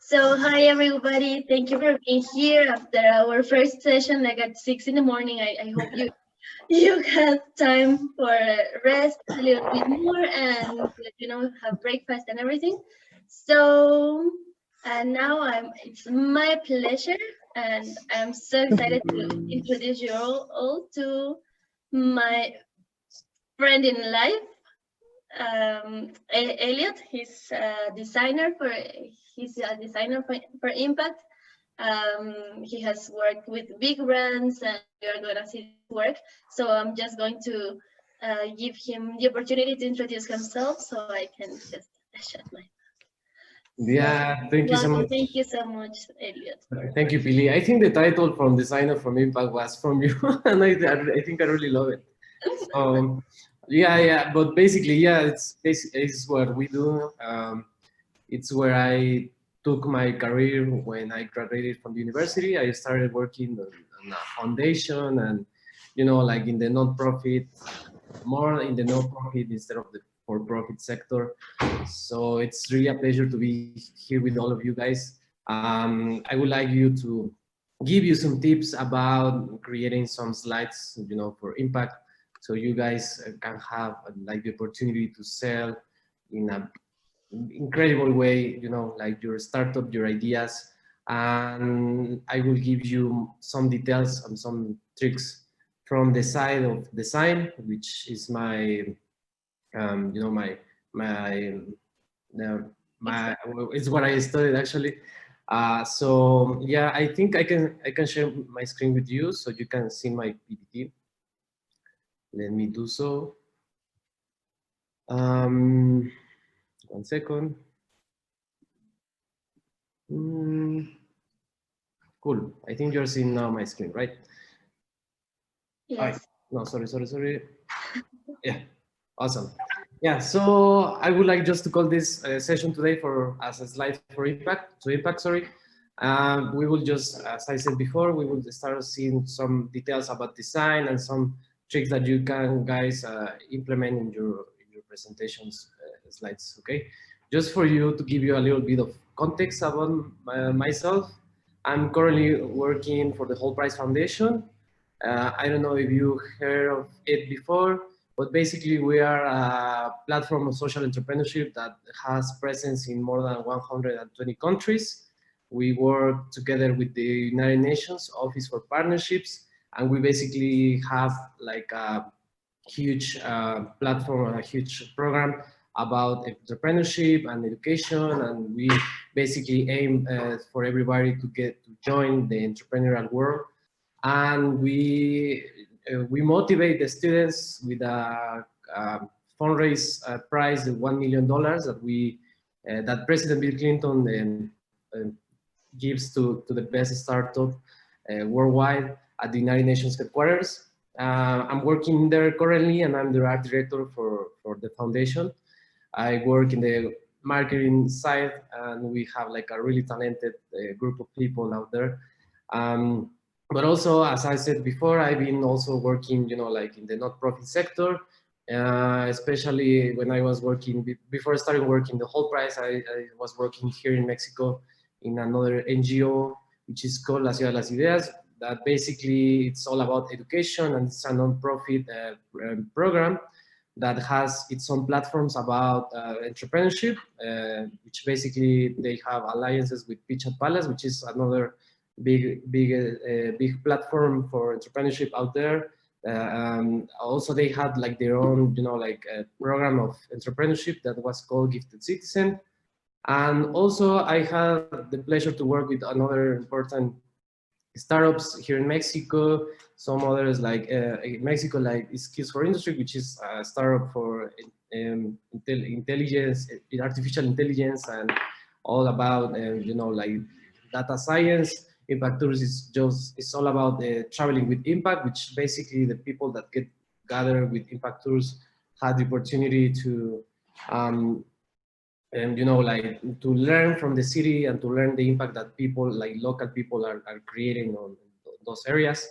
So, hi everybody. Thank you for being here after our first session, like at 6 in the morning. I hope you have time for rest a little bit more and have breakfast and everything. So, and now it's my pleasure, and I'm so excited to introduce you all to my friend in life, Elliot. He's a designer for Impact. He has worked with big brands, and you're going to see his work. So I'm just going to give him the opportunity to introduce himself, so I can just shut my. So Yeah, thank you so welcome. much. Thank you so much, Elliot. Thank you, Billy. I think the title from Designer from Impact was from you, and I think I really love it. Yeah. But basically, yeah, it's what we do. It's where I took my career when I graduated from the university. I started working on a foundation and, like in the non-profit, more in the non-profit instead of the for-profit sector. So it's really a pleasure to be here with all of you guys. I would like you to give you some tips about creating some slides, for impact, so you guys can have like the opportunity to sell in a incredible way, like your startup, your ideas, and I will give you some details and some tricks from the side of design, which is my, my, uh, my, it's what I studied actually. So yeah, I think I can share my screen with you so you can see my PPT. Let me do so. 1 second. Cool. I think you're seeing now my screen, right? Yes. No, sorry. Yeah, awesome. Yeah, so I would like just to call this session today for as a slide for impact, sorry. We will just, as I said before, we will start seeing some details about design and some tricks that you can guys implement in your presentations slides, okay? Just for you to give you a little bit of context about myself, I'm currently working for the Whole Price Foundation. I don't know if you heard of it before, but basically we are a platform of social entrepreneurship that has presence in more than 120 countries. We work together with the United Nations Office for Partnerships, and we basically have like a huge platform, a huge program about entrepreneurship and education, and we basically aim for everybody to get to join the entrepreneurial world, and we motivate the students with a fundraise prize of $1 million that President Bill Clinton gives to the best startup worldwide at the United Nations headquarters. I'm working there currently, and I'm the art director for the foundation. I work in the marketing side, and we have like a really talented group of people out there. But also, as I said before, I've been also working, like in the not-profit sector, especially when I was working, before starting working the Whole Price, I was working here in Mexico in another NGO, which is called La Ciudad de las Ideas, that basically it's all about education, and it's a non-profit program that has its own platforms about entrepreneurship, which basically they have alliances with Pitch at Palace, which is another big platform for entrepreneurship out there. Also, they had like their own, like a program of entrepreneurship that was called Gifted Citizen. And also, I had the pleasure to work with another important startups here in Mexico. Some others like in Mexico, like Skills for Industry, which is a startup for intelligence, artificial intelligence, and all about like data science. Impact Tours is just it's all about traveling with impact, which basically the people that get gathered with Impact Tours had the opportunity to and like to learn from the city and to learn the impact that people like local people are creating on those areas.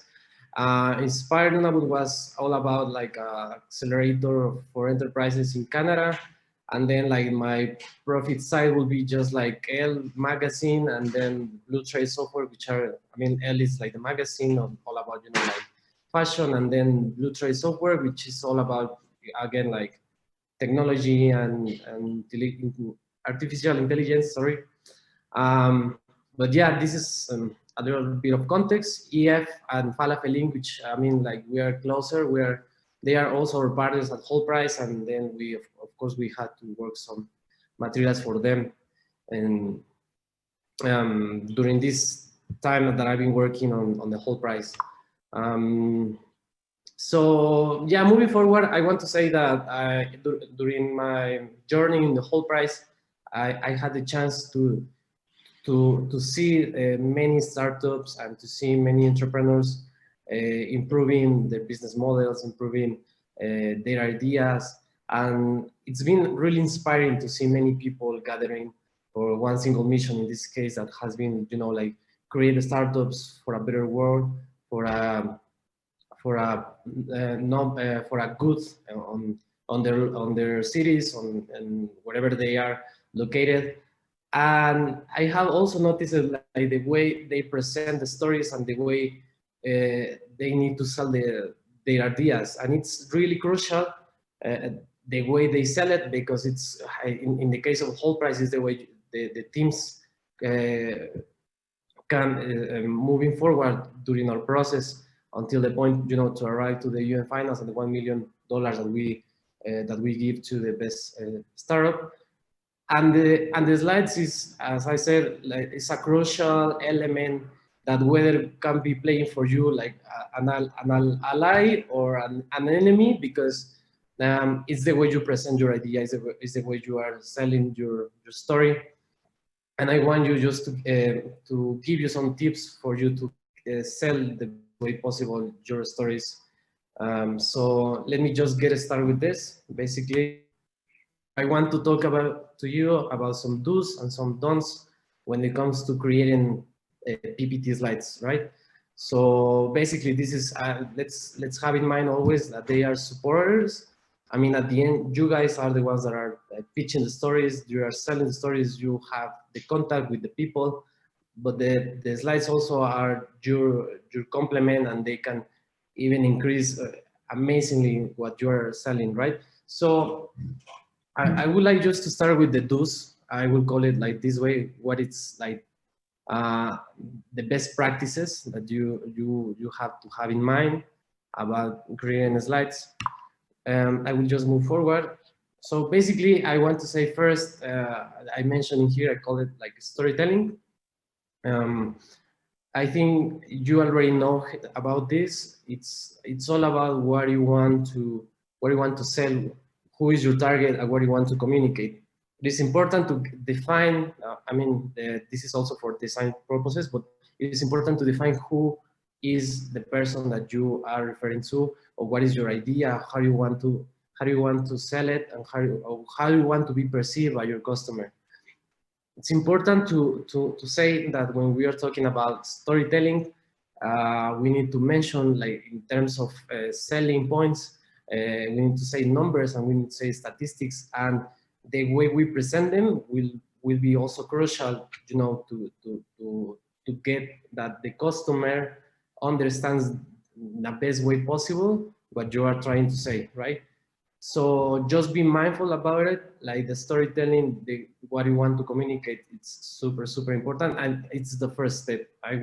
Inspired Nunavut was all about like a accelerator for enterprises in Canada, and then like my profit side will be just like L magazine, and then Blue Trade Software, which are, I mean, L is like the magazine all about, you know, like fashion, and then Blue Trade Software, which is all about, again, like technology and artificial intelligence, sorry. But yeah, this is a little bit of context. EF and Falafeling, which, I mean, like we are closer, they are also our partners at whole price, and then we, of course, we had to work some materials for them. And during this time that I've been working on the whole price. So yeah, moving forward, I want to say that during my journey in the whole price, I had the chance to see many startups and to see many entrepreneurs improving their business models, improving their ideas. And it's been really inspiring to see many people gathering for one single mission, in this case, that has been, you know, like create startups for a better world, for a for a good on their cities, and wherever they are located. And I have also noticed that, like, the way they present the stories and the way they need to sell their ideas, and it's really crucial the way they sell it, because it's in the case of whole price is the way the teams can moving forward during our process until the point, you know, to arrive to the UN finance and the $1 million that we give to the best startup. And the slides is, as I said, like, it's a crucial element that whether can be playing for you like an ally or an enemy, because it's the way you present your idea, is the way you are selling your story. And I want you just to give you some tips for you to sell the best way possible your stories. So let me just get started with this. Basically, I want to talk to you about some do's and some don'ts when it comes to creating PPT slides, right? So basically, this is let's have in mind always that they are supporters. I mean, at the end, you guys are the ones that are pitching the stories. You are selling the stories. You have the contact with the people, but the slides also are your complement, and they can even increase amazingly what you are selling, right? So I would like just to start with the do's. I will call it like this way, what it's like uh, the best practices that you have to have in mind about creating slides. I will just move forward. So basically, I want to say first, I mentioned in here, I call it like storytelling. I think you already know about this. It's all about what you want to sell, who is your target, and what you want to communicate. It is important to define. I mean, this is also for design purposes, but it is important to define who is the person that you are referring to, or what is your idea, how you want to sell it, and how you want to be perceived by your customer. It's important to say that when we are talking about storytelling, we need to mention, like, in terms of selling points, we need to say numbers, and we need to say statistics, and the way we present them will be also crucial, you know, to get that the customer understands the best way possible what you are trying to say, right? So just be mindful about it, like the storytelling, what you want to communicate. It's super important, and it's the first step. I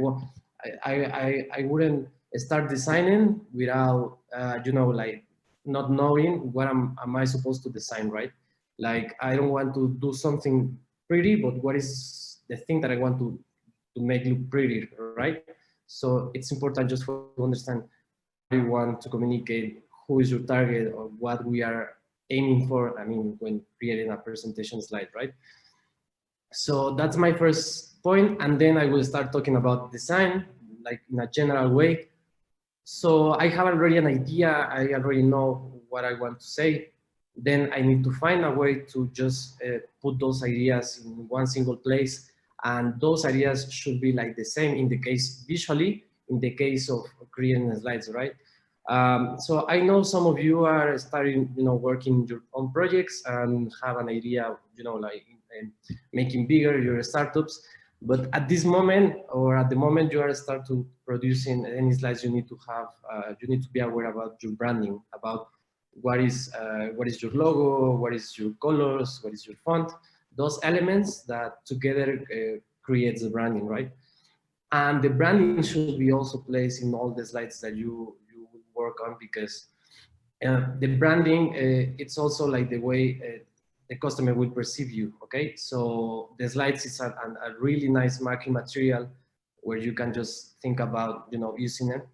wouldn't start designing without you know, like, not knowing what am I supposed to design, right? Like, I don't want to do something pretty, but what is the thing that I want to make look pretty, right? So it's important just for to understand what you want to communicate, who is your target, or what we are aiming for. I mean, when creating a presentation slide, right? So that's my first point, and then I will start talking about design, like in a general way. So I have already an idea, I already know what I want to say. Then I need to find a way to just put those ideas in one single place, and those ideas should be like the same in the case visually, in the case of creating slides, right? So I know some of you are starting, working your own projects and have an idea, like making bigger your startups. But at this moment, or at the moment you are start to producing any slides, you need to have, you need to be aware about your branding, about what is your logo, what is your colors, what is your font, those elements that together creates the branding, right? And the branding should be also placed in all the slides that you will work on, because the branding, it's also like the way the customer will perceive you. Okay, so the slides is a really nice marketing material where you can just think about using it.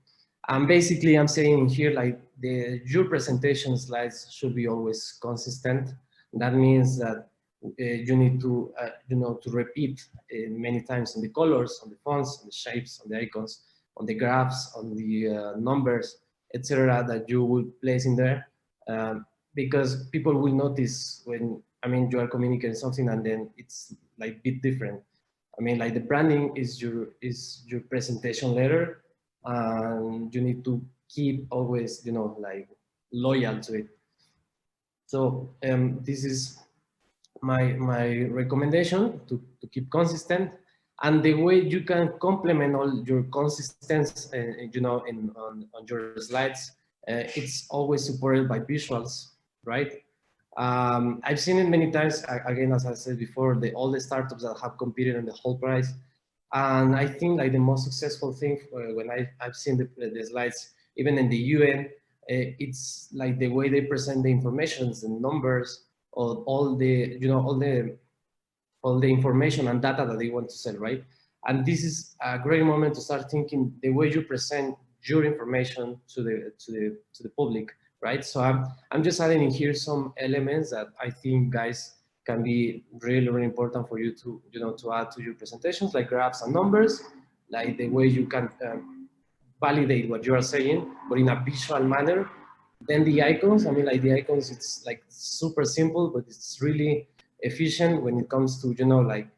And basically I'm saying here, like, your presentation slides should be always consistent. That means that you need to to repeat many times on the colors, on the fonts, on the shapes, on the icons, on the graphs, on the numbers, etc., that you will place in there, because people will notice when, I mean, you are communicating something and then it's like a bit different. I mean, like, the branding is your presentation letter, and you need to keep always, like, loyal to it. So this is my recommendation, to keep consistent. And the way you can complement all your consistency, on your slides, it's always supported by visuals, right? I've seen it many times, again, as I said before, all the startups that have competed on the whole price. And I think, like, the most successful thing, when I've seen the slides, even in the UN, it's like the way they present the information, the numbers, or all the information and data that they want to sell, right? And this is a great moment to start thinking the way you present your information to the public, right? So I'm just adding in here some elements that I think, guys, can be really, really important for you to to add to your presentations, like graphs and numbers, like the way you can validate what you are saying, but in a visual manner. Then the icons, I mean, like, the icons, it's like super simple, but it's really efficient when it comes to, like,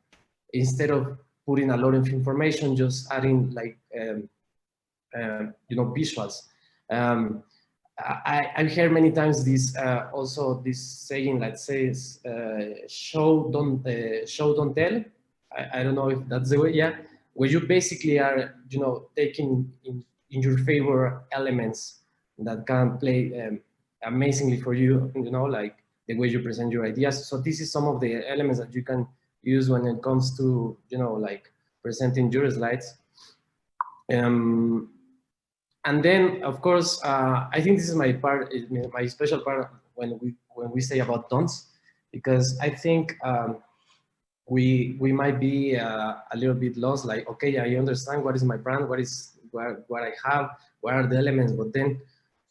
instead of putting a lot of information, just adding, like, visuals. I've heard many times this, also this saying that says, show, don't tell. I don't know if that's the way, yeah, where you basically are, taking in your favor elements that can play amazingly for you, like the way you present your ideas. So this is some of the elements that you can use when it comes to, like, presenting your slides. And then, of course, I think this is my part, my special part, when we say about don'ts, because I think we might be a little bit lost. Like, okay, I understand what is my brand, what I have, what are the elements, but then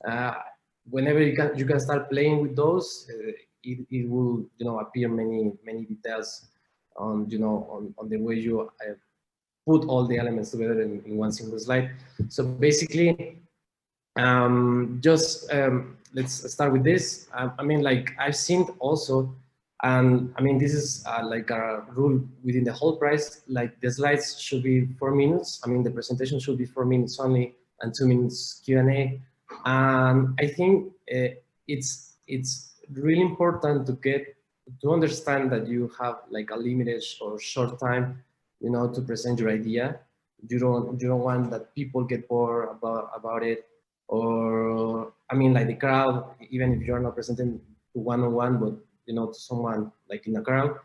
uh, whenever you can start playing with those, it will appear many details on on the way you put all the elements together in one single slide. So basically, just let's start with this. I mean, like, I've seen also, and I mean, this is like a rule within the whole price, like, the slides should be 4 minutes. I mean, the presentation should be 4 minutes only, and 2 minutes Q&A. And I think it's really important to understand that you have, like, a limited or short time, to present your idea. You don't want that people get bored about it, or, I mean, like, the crowd, even if you're not presenting to one-on-one, but to someone, like, in a crowd,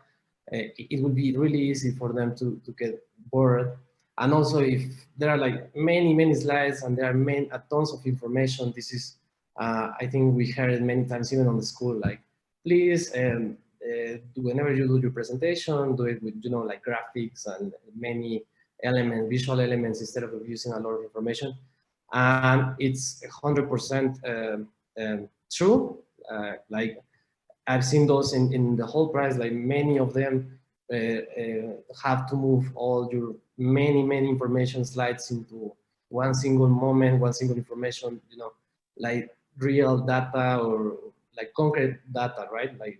it would be really easy for them to get bored. And also, if there are, like, many slides and there are tons of information, this is I think we heard it many times, even on the school, like, please, whenever you do your presentation, do it with like, graphics and many visual elements, instead of using a lot of information. And it's 100% true. Like, I've seen those in the whole price, like, many of them have to move all your many information slides into one single moment, one single information, like real data, or like concrete data, right? Like,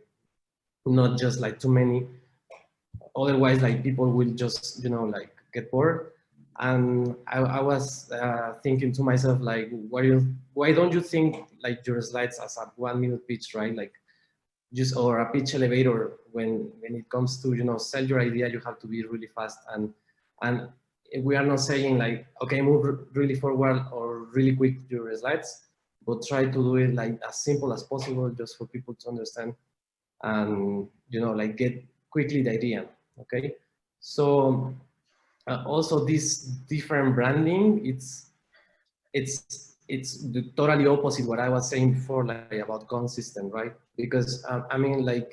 not just like too many. Otherwise, like, people will just, like, get bored. And I was thinking to myself, like, why don't you think like your slides as a 1 minute pitch, right? Like just, or a pitch elevator. When it comes to, sell your idea, you have to be really fast. And we are not saying like, okay, move really forward or really quick your slides, but try to do it like as simple as possible, just for people to understand and, like get quickly the idea. Okay. So also this different branding, it's the totally opposite what I was saying before, like about consistent, right? Because I mean, like,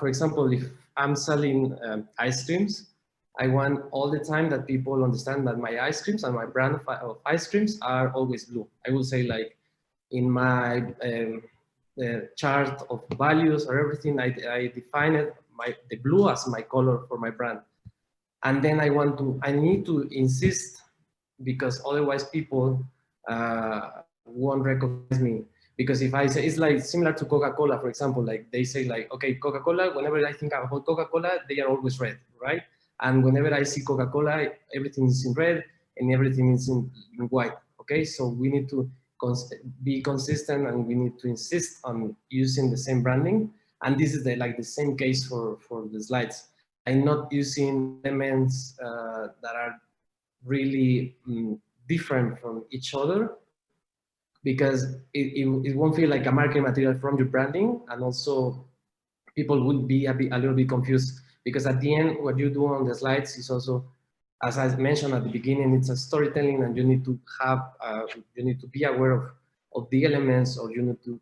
for example, if I'm selling ice creams, I want all the time that people understand that my ice creams and my brand of ice creams are always blue. I will say, like, in my chart of values or everything, I define it the blue as my color for my brand. And then I need to insist, because otherwise people won't recognize me. Because if I say, it's like similar to Coca-Cola, for example, like they say like, okay, Coca-Cola, whenever I think about Coca-Cola, they are always red, right? And whenever I see Coca-Cola, everything is in red and everything is in white, okay? So we need to be consistent, and we need to insist on using the same branding. And this is like the same case for the slides. Like not using elements that are really different from each other, because it won't feel like a marketing material from your branding, and also people would be a little bit confused, because at the end what you do on the slides is also, as I mentioned at the beginning, it's a storytelling, and you need to have you need to be aware of the elements, or you need to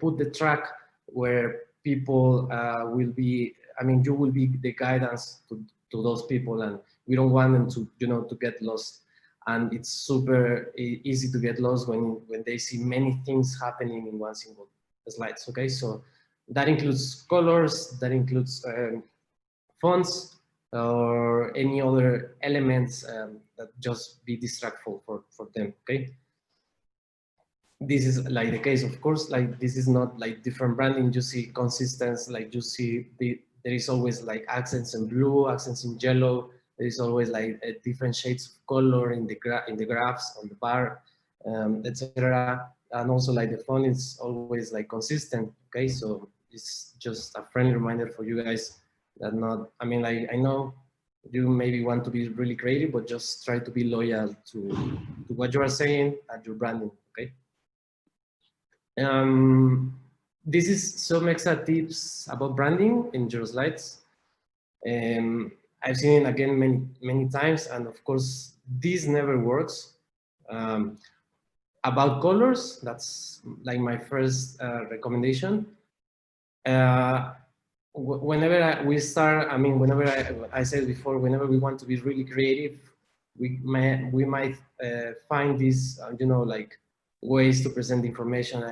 put the track where people will be, I mean, you will be the guidance to those people, and we don't want them to to get lost. And it's super easy to get lost when they see many things happening in one single slides. Okay, so that includes colors, that includes fonts, or any other elements that just be distractful for them. Okay, this is like the case, of course. Like, this is not like different branding. You see consistency, like you see there is always like accents in blue, accents in yellow. There is always like different shades of color in the graphs on the bar, etc. And also like the font is always like consistent. Okay, so it's just a friendly reminder for you guys that not, I mean, like, I know you maybe want to be really creative, but just try to be loyal to what you are saying and your branding. Okay. This is some extra tips about branding in your slides. I've seen it again many times, and of course, this never works. About colors, that's like my first recommendation. Whenever we start, I mean, whenever I said before, whenever we want to be really creative, we might find these, like ways to present information.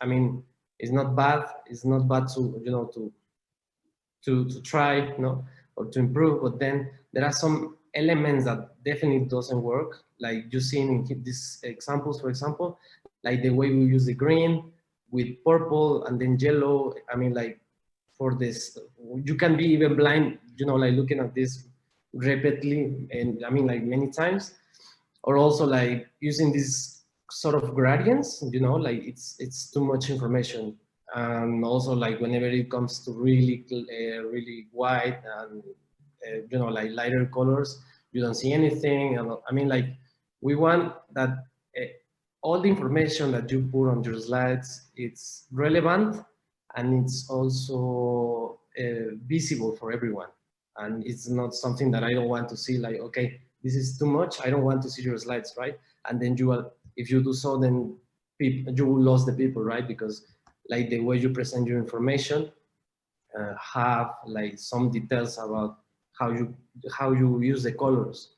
I mean, it's not bad. It's not bad to, to try, or to improve. But then there are some elements that definitely doesn't work. Like you see in these examples, for example, like the way we use the green with purple and then yellow. I mean, like, for this, you can be even blind, like looking at this repeatedly, and I mean, like, many times. Or also like using these sort of gradients, like it's too much information. And also, like, whenever it comes to really white and like lighter colors, you don't see anything. And I mean, like, we want that all the information that you put on your slides, it's relevant, and it's also visible for everyone. And it's not something that I don't want to see, like, okay, this is too much, I don't want to see your slides, right? And then you will, if you do so, then you will lose the people, right? Because like the way you present your information have like some details about how you use the colors.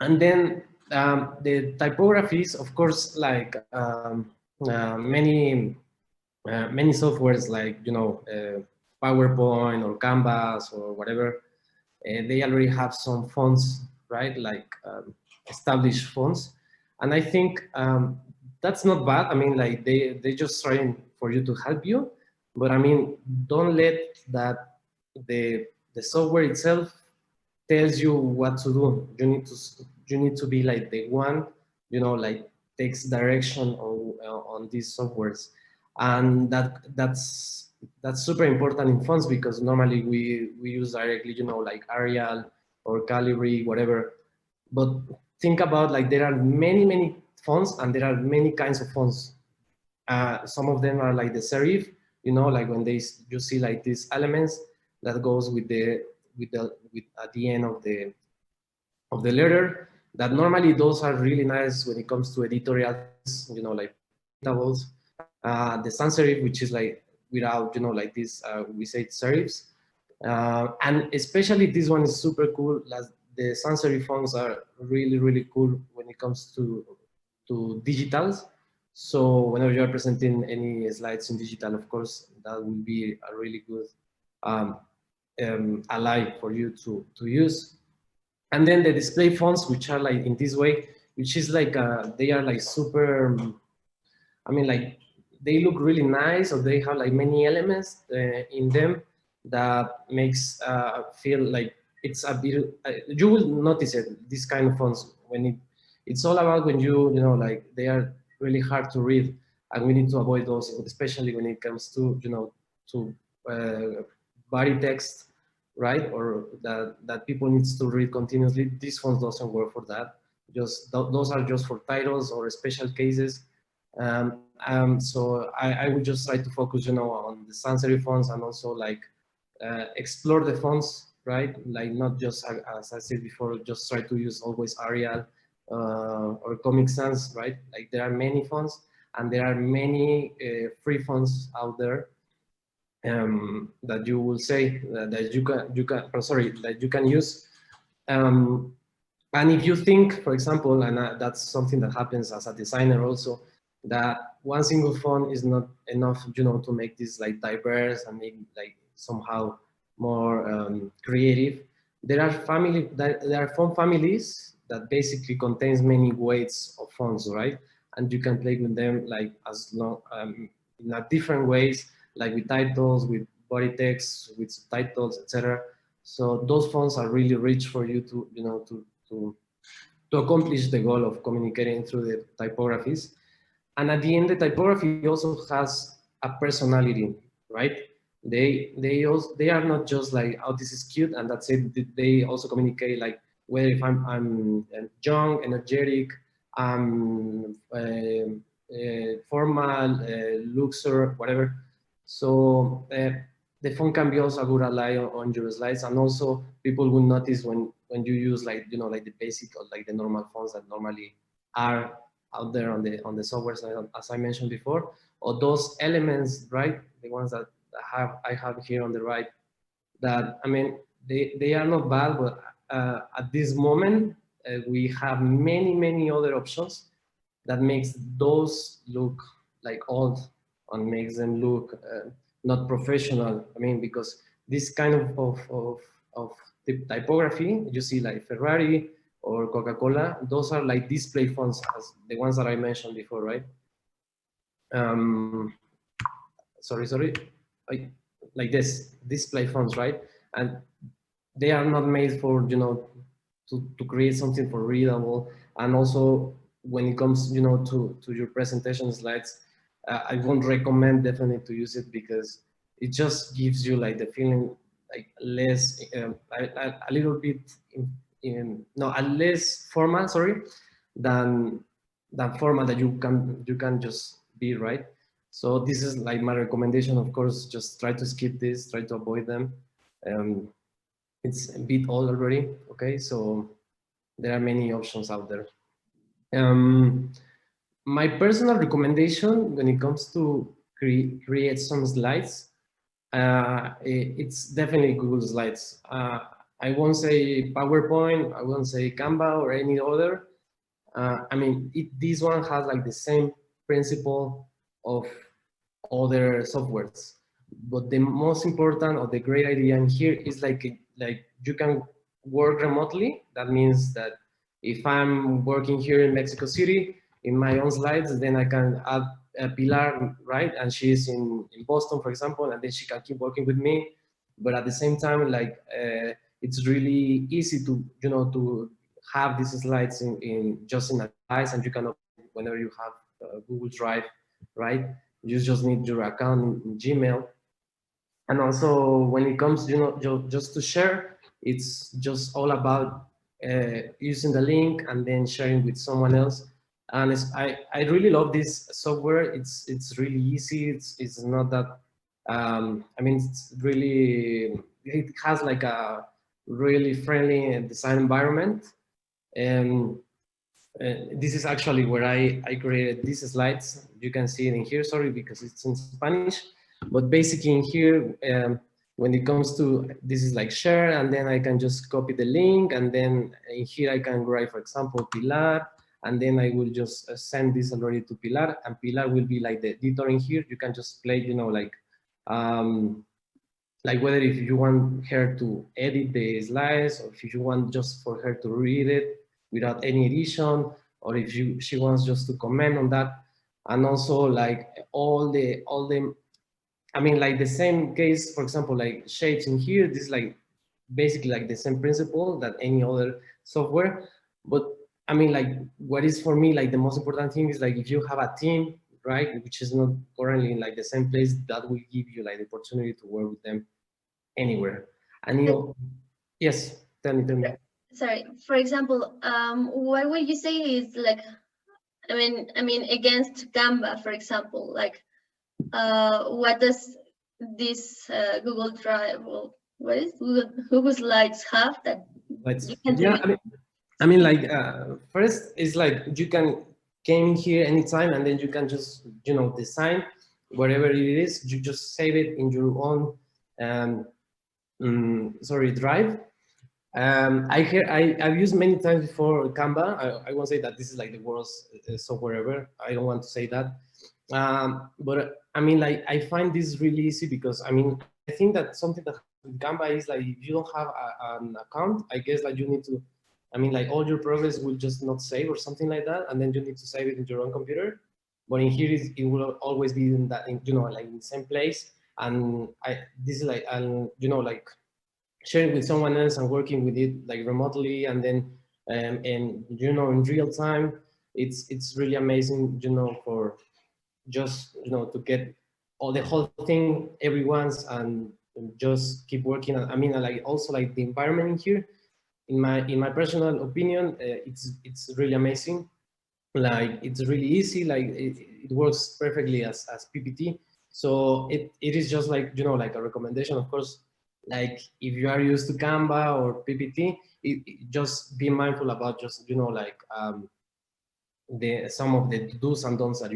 And then the typographies, of course, like many softwares, like PowerPoint or Canvas or whatever, they already have some fonts, right? Like established fonts. And I think that's not bad. I mean, like, they just trying for you to help you, but I mean, don't let that the software itself tells you what to do. You need to be like the one, like takes direction on these softwares, and that's super important in fonts because normally we use directly, like Arial or Calibri, whatever. But think about, like, there are many fonts and there are many kinds of fonts. Some of them are like the serif, like when you see like these elements that goes with at the end of the letter. That normally those are really nice when it comes to editorial things, like printables. The sans serif, which is like without, like this, we say serifs. And especially this one is super cool. The sans serif fonts are really cool when it comes to digitals. So whenever you're presenting any slides in digital, of course, that will be a really good um, ally for you to use. And then the display fonts, which are like in this way, which is like, they are like super, I mean, like, they look really nice, or they have like many elements in them that makes feel like it's a bit, you will notice it, this kind of fonts, when it's all about when like, they are really hard to read, and we need to avoid those, especially when it comes to, to body text, right? Or that people needs to read continuously. This fonts doesn't work for that. Just those are just for titles or special cases. So I would just try to focus, on the sans serif fonts, and also like explore the fonts, right? Like, not just, as I said before, just try to use always Arial or Comic Sans, right? Like, there are many fonts, and there are many free fonts out there that you will say that that you can use. Um, and if you think, for example, and that's something that happens as a designer also, that one single font is not enough, to make this like diverse and make like somehow more creative. There are font families that basically contains many weights of fonts, right? And you can play with them like as long in a different ways, like with titles, with body text, with subtitles, etc. So those fonts are really rich for you to, to accomplish the goal of communicating through the typographies. And at the end, the typography also has a personality, right? They are not just like, oh, this is cute and that's it. They also communicate like whether if I'm young, energetic, formal, luxury, whatever. So the font can be also a good ally on your slides, and also people will notice when you use like, like the basic or like the normal fonts that normally are out there on the software side, as I mentioned before, or those elements, right? The ones that I have here on the right, that, I mean, they are not bad, but at this moment, we have many other options that makes those look like old and makes them look not professional. I mean, because this kind of typography, you see like Ferrari or Coca-Cola, those are like display fonts, as the ones that I mentioned before, right? Um, sorry, like this display fonts, right? And they are not made for, to create something for readable. And also when it comes, to your presentation slides, I won't recommend definitely to use it, because it just gives you like the feeling like less, a little bit no, a less formal, sorry, than formal that you can just be, right? So this is like my recommendation. Of course, just try to skip this, try to avoid them. Um, it's a bit old already, okay? So there are many options out there. My personal recommendation when it comes to create some slides, it's definitely Google Slides. I won't say PowerPoint, I won't say Canva or any other. I mean, this one has like the same principle of other softwares. But the most important or the great idea in here is like you can work remotely. That means that if I'm working here in Mexico City in my own slides, then I can add a Pilar, right? And she's in Boston, for example, and then she can keep working with me. But at the same time, like it's really easy to, to have these slides in just in a device, and you can open it whenever you have Google Drive, right? You just need your account in Gmail. And also when it comes, just to share, it's just all about using the link and then sharing with someone else. And I really love this software. It's really easy. It's not that, I mean, it's really, it has like a really friendly design environment. And this is actually where I created these slides. You can see it in here, sorry, because it's in Spanish. But basically in here, when it comes to, this is like share, and then I can just copy the link, and then in here I can write, for example, Pilar, and then I will just send this already to Pilar, and Pilar will be like the editor in here. You can just play, like whether if you want her to edit the slides, or if you want just for her to read it without any edition, or if she wants just to comment on that. And also like all the I mean, like the same case, for example, like shapes in here, this is like basically like the same principle that any other software. But I mean, like what is for me like the most important thing is like if you have a team, right, which is not currently in like the same place, that will give you like the opportunity to work with them anywhere. And yes, tell me. Sorry, for example, what would you say is like, I mean, against Canva, for example, like, what does this Google Drive, well, what is Google Slides have that you can do? Yeah, I mean, like first is like you can came here anytime, and then you can just design whatever it is. You just save it in your own drive. I've used many times before Canva. I won't say that this is like the worst software ever. I don't want to say that. But I mean, like I find this really easy because I mean, I think that something that with Canva is like if you don't have an account, I guess like you need to, I mean, like all your progress will just not save or something like that, and then you need to save it in your own computer. But in here, it will always be in that, like in the same place. And this is like, and like sharing with someone else and working with it like remotely, and then and in real time, it's really amazing, for just to get all the whole thing every once and just keep working. I mean, like also like the environment in here, in my personal opinion, it's really amazing. Like it's really easy, like it works perfectly as PPT. So it is just like like a recommendation, of course. Like if you are used to Canva or PPT, just be mindful about just like the some of the do's and don'ts that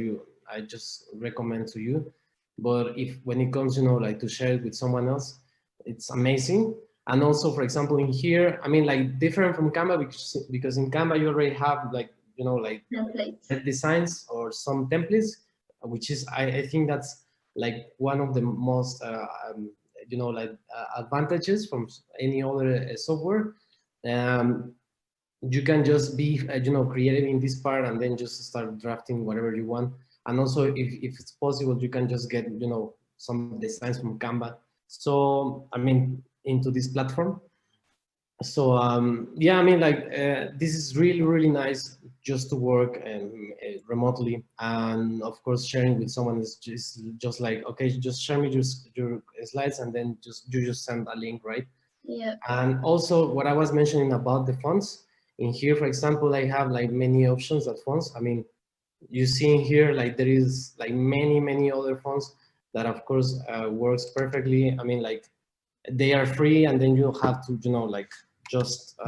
I just recommend to you. But if when it comes like to share it with someone else, it's amazing. And also, for example, in here, I mean, like different from Canva, because in Canva you already have like like Templates. designs or some templates, which is I think that's like one of the most like advantages from any other software. Um, you can just be creative in this part, and then just start drafting whatever you want. And also, if it's possible, you can just get some designs from Canva. So I mean, into this platform. So yeah, I mean, like this is really nice just to work and remotely, and of course sharing with someone is just like, okay, just share me your slides, and then you just send a link, right? Yeah. And also what I was mentioning about the fonts in here, for example, I have like many options at fonts. I mean, you see in here, like there is like many other fonts that of course works perfectly. I mean, like they are free, and then you have to like just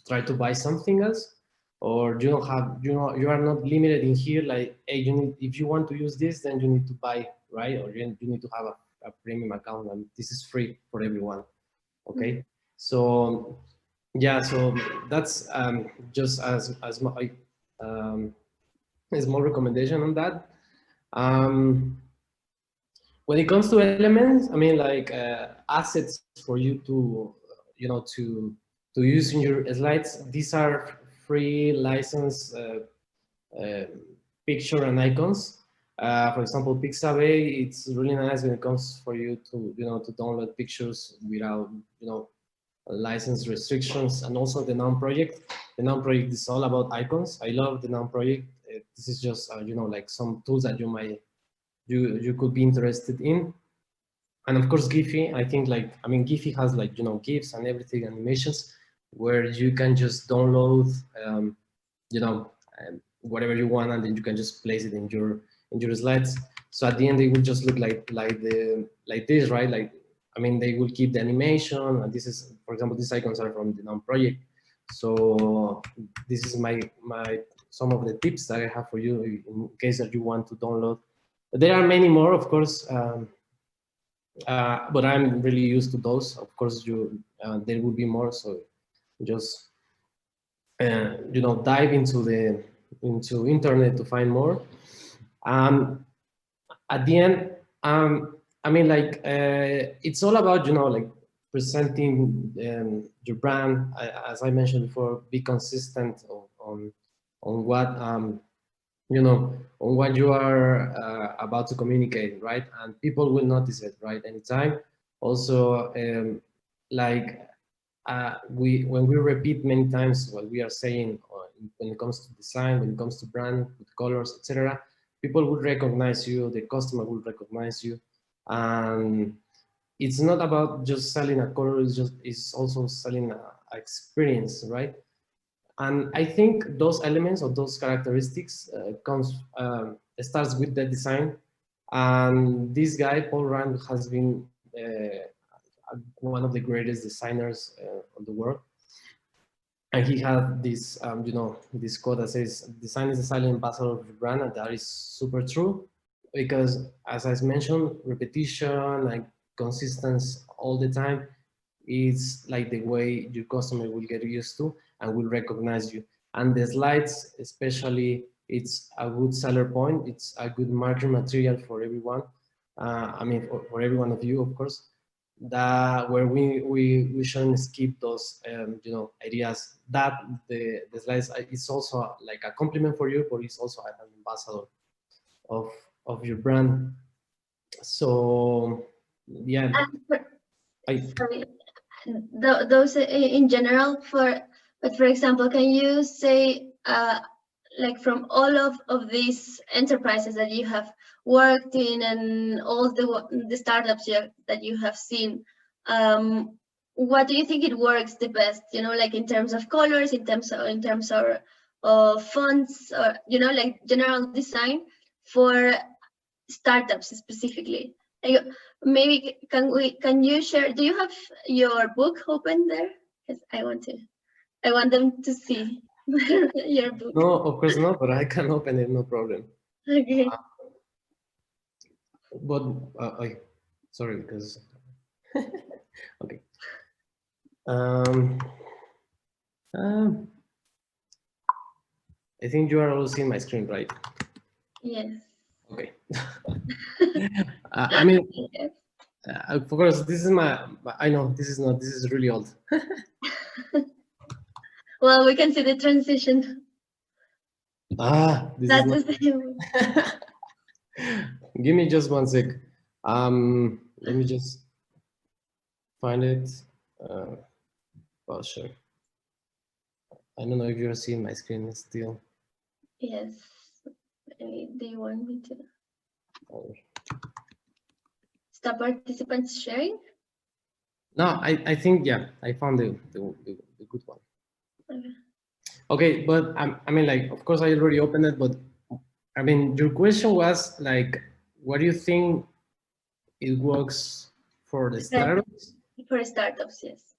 try to buy something else, or you don't have you are not limited in here, like, hey, you need, if you want to use this, then you need to buy, right? Or you need to have a premium account, and this is free for everyone. Okay. So yeah, so that's just as my a small recommendation on that. When it comes to elements, I mean, like assets for you to to use in your slides, these are free license uh, picture and icons. For example, Pixabay, it's really nice when it comes for you to to download pictures without license restrictions, and also the noun project. The noun project is all about icons. I love the noun project. This is just like some tools that you could be interested in. And of course, Giphy. I think Giphy has GIFs and everything, animations, where you can just download whatever you want, and then you can just place it in your slides. So at the end, they will just look like this, right? They will keep the animation, and this is, for example, these icons are from the noun project. So this is my some of the tips that I have for you in case that you want to download. There are many more, of course, but I'm really used to those. Of course, there will be more. So just dive into internet to find more. At the end, it's all about presenting your brand. As I mentioned before, be consistent on what on what you are about to communicate, right? And people will notice it, right? Anytime. Also, when we repeat many times what we are saying when it comes to design, when it comes to brand, with colors, etc., people will recognize you, the customer will recognize you. And it's not about just selling a color, it's also selling an experience, right? And I think those elements or those characteristics starts with the design. And this guy, Paul Rand, has been one of the greatest designers on the world. And he had this, this quote that says, "Design is the silent ambassador of your brand," and that is super true, because as I mentioned, repetition, like consistency all the time, is like the way your customer will get used to and will recognize you. And the slides, especially, it's a good seller point. It's a good marketing material for everyone. For every one of you, of course. That where we shouldn't skip those ideas. That the slides is also like a compliment for you, but it's also an ambassador of your brand. So yeah, sorry, those in general. But for example, can you say like from all of these enterprises that you have worked in and all the startups that you have seen, what do you think it works the best? Like in terms of colors, in terms of fonts, or like general design for startups specifically. Like, maybe can you share? Do you have your book open there? Because I want them to see your book. No, of course not, but I can open it, no problem. Okay. But sorry, because okay. I think you are all seeing my screen, right? Yes. Okay. Yes. Of course, this is I know this is really old. Well, we can see the transition. This That's is the same. Give me just one sec. Let me just find it. Well, sure. I don't know if you're seeing my screen still. Yes. Do you want me to stop participants sharing? No, I think, yeah, I found the good one. Okay, but of course I already opened it, but your question was like, what do you think it works for the startups? For startups, yes.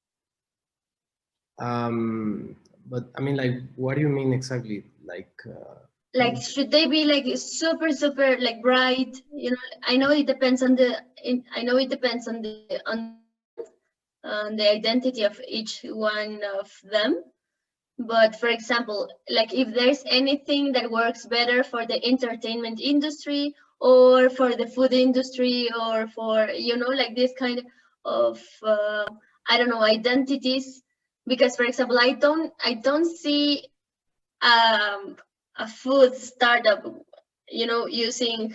But what do you mean exactly? Like, should they be like super like bright? I know it depends on the identity of each one of them. But for example, like if there's anything that works better for the entertainment industry or for the food industry or for like this kind of I don't know, identities, because for example I don't see a food startup using,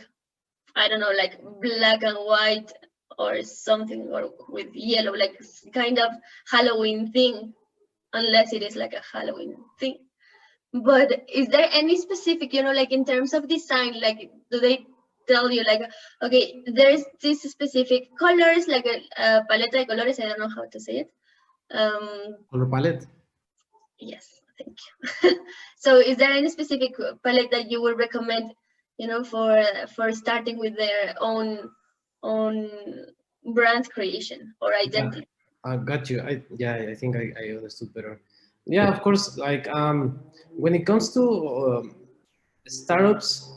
I don't know, like black and white or something, or with yellow, like kind of Halloween thing, unless it is like a Halloween thing. But is there any specific, like in terms of design, like do they tell you like, okay, there's this specific colors, like a paleta de colores, I don't know how to say it. Color palette. Yes, thank you. So is there any specific palette that you would recommend, for starting with their own brand creation or identity? I got you. I think I understood better. Yeah, of course. Like when it comes to startups,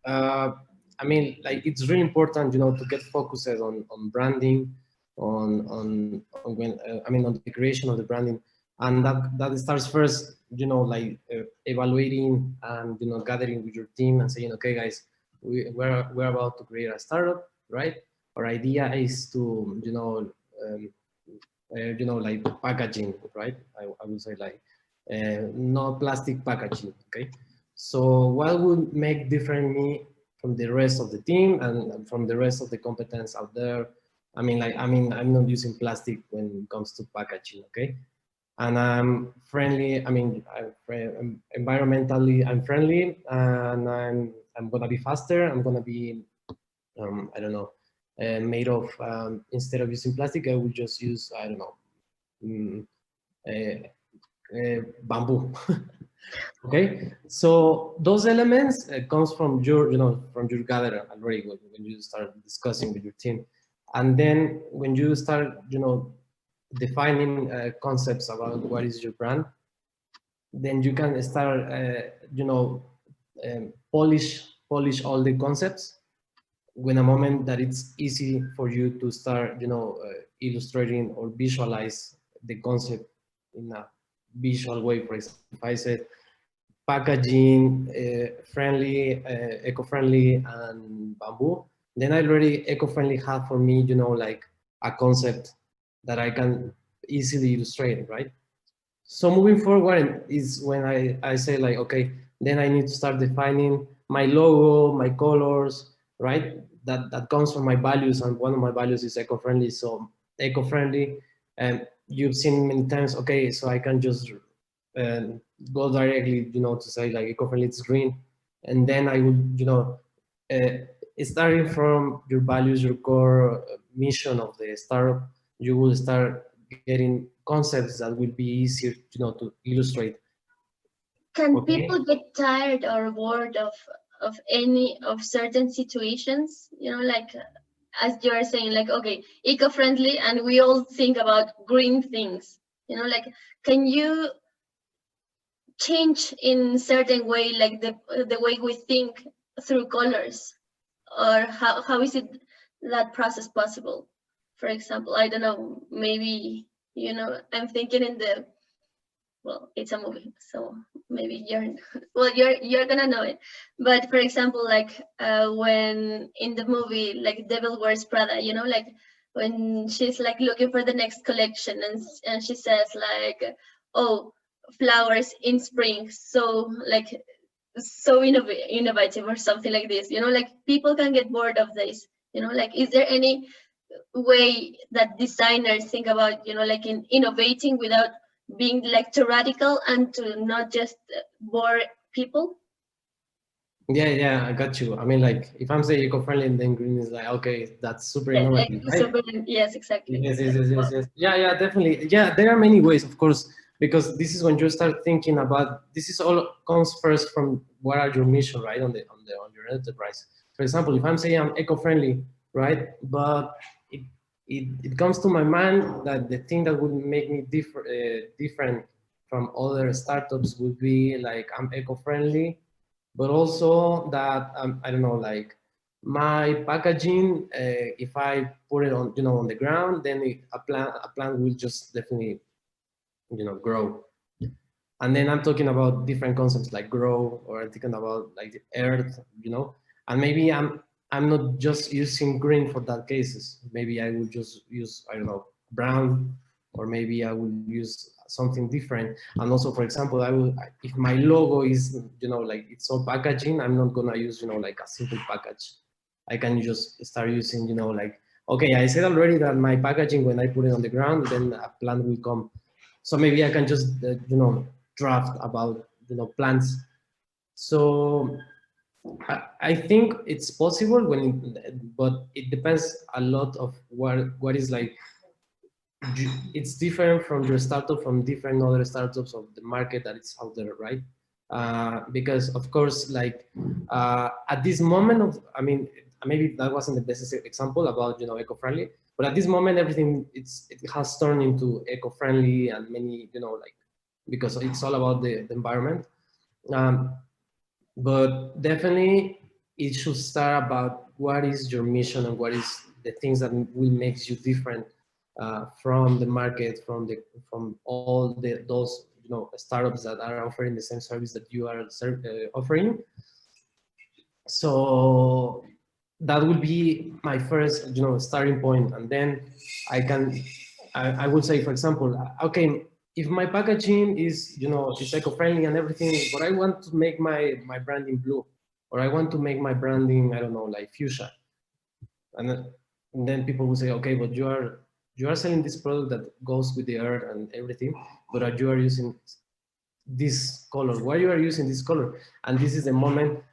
uh, I mean, like it's really important, to get focused on branding, on when I mean on the creation of the branding, and that starts first, like evaluating and gathering with your team and saying, okay, guys, we're about to create a startup, right? Our idea is to like packaging, right? I would say like no plastic packaging, okay? So what would make different me from the rest of the team and from the rest of the competence out there? I'm not using plastic when it comes to packaging, okay? And I'm friendly. I'm environmentally, I'm friendly, and I'm gonna be faster. I'm gonna be, I don't know, made of instead of using plastic, I would just use, I don't know, mm, bamboo. Okay, so those elements comes from your, from your gather already when you start discussing with your team, and then when you start, defining concepts about what is your brand, then you can start, polish all the concepts when a moment that it's easy for you to start, illustrating or visualize the concept in a visual way. For example, if I said packaging, friendly, eco-friendly, and bamboo, then I already eco-friendly have for me, like a concept that I can easily illustrate, right? So moving forward is when I say like, okay, then I need to start defining my logo, my colors, right? That comes from my values, and one of my values is eco-friendly. So eco-friendly, and you've seen many times, okay, so I can just go directly, to say like eco-friendly, it's green, and then I would, uh, starting from your values, your core mission of the startup, you will start getting concepts that will be easier, to illustrate. Can Okay. people get tired or bored of any of certain situations? Like as you're saying, like, okay, eco-friendly, and we all think about green things. Like, can you change in certain way, like the way we think through colors, or how is it that process possible? For example, I don't know, maybe, I'm thinking in the, well, it's a movie, so maybe you're gonna know it. But for example, like when in the movie, like Devil Wears Prada, like when she's like looking for the next collection, and she says like, oh, flowers in spring, so like so innovative or something like this. Like people can get bored of this. Like, is there any way that designers think about, like in innovating without being like too radical and to not just bore people? Yeah, I got you. I mean, like if I'm saying eco-friendly and then green is like, okay, that's super Like innovative, right? super, yes, exactly. Yes. Yeah, definitely. Yeah, there are many ways, of course, because this is when you start thinking about, this is all comes first from what are your mission, right, on your enterprise. For example, if I'm saying I'm eco-friendly, right, but it comes to my mind that the thing that would make me different from other startups would be like I'm eco-friendly, but also that I don't know, like my packaging, if I put it on, on the ground, then a plant will just definitely, grow. And then I'm talking about different concepts like grow, or I'm thinking about like the earth, and maybe I'm not just using green for that cases. Maybe I will just use, I don't know, brown, or maybe I will use something different. And also, for example, I will, if my logo is, like it's all packaging, I'm not gonna use, like a simple package. I can just start using, like okay, I said already that my packaging, when I put it on the ground, then a plant will come. So maybe I can just, draft about, plants. So I think it's possible but it depends a lot of what is like. It's different from your startup from different other startups of the market that is out there, right? Because of course, like at this moment of, I mean, maybe that wasn't the best example about eco-friendly, but at this moment everything it has turned into eco-friendly and many like because it's all about the environment. Um, but definitely it should start about what is your mission and what is the things that will make you different from the market, from all those startups that are offering the same service that you are offering. So that would be my first starting point, and then I would say, for example, okay, if my packaging is is eco-friendly and everything, but I want to make my branding blue, or I want to make my branding, I don't know, like fuchsia, and then people will say, okay, but you are selling this product that goes with the earth and everything, but you are using this color. Why you are using this color? And this is the moment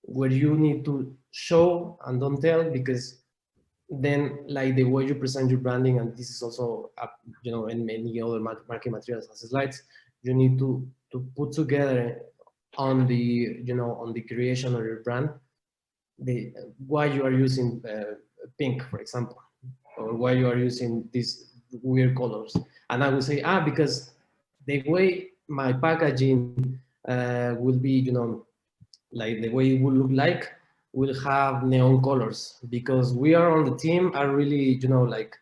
where you need to show and don't tell, because then like the way you present your branding, and this is also in many other marketing materials as slides, you need to put together on the on the creation of your brand, the why you are using pink, for example, or why you are using these weird colors. And I will say, because the way my packaging will be, like the way it will look like, will have neon colors, because we are on the team are really, like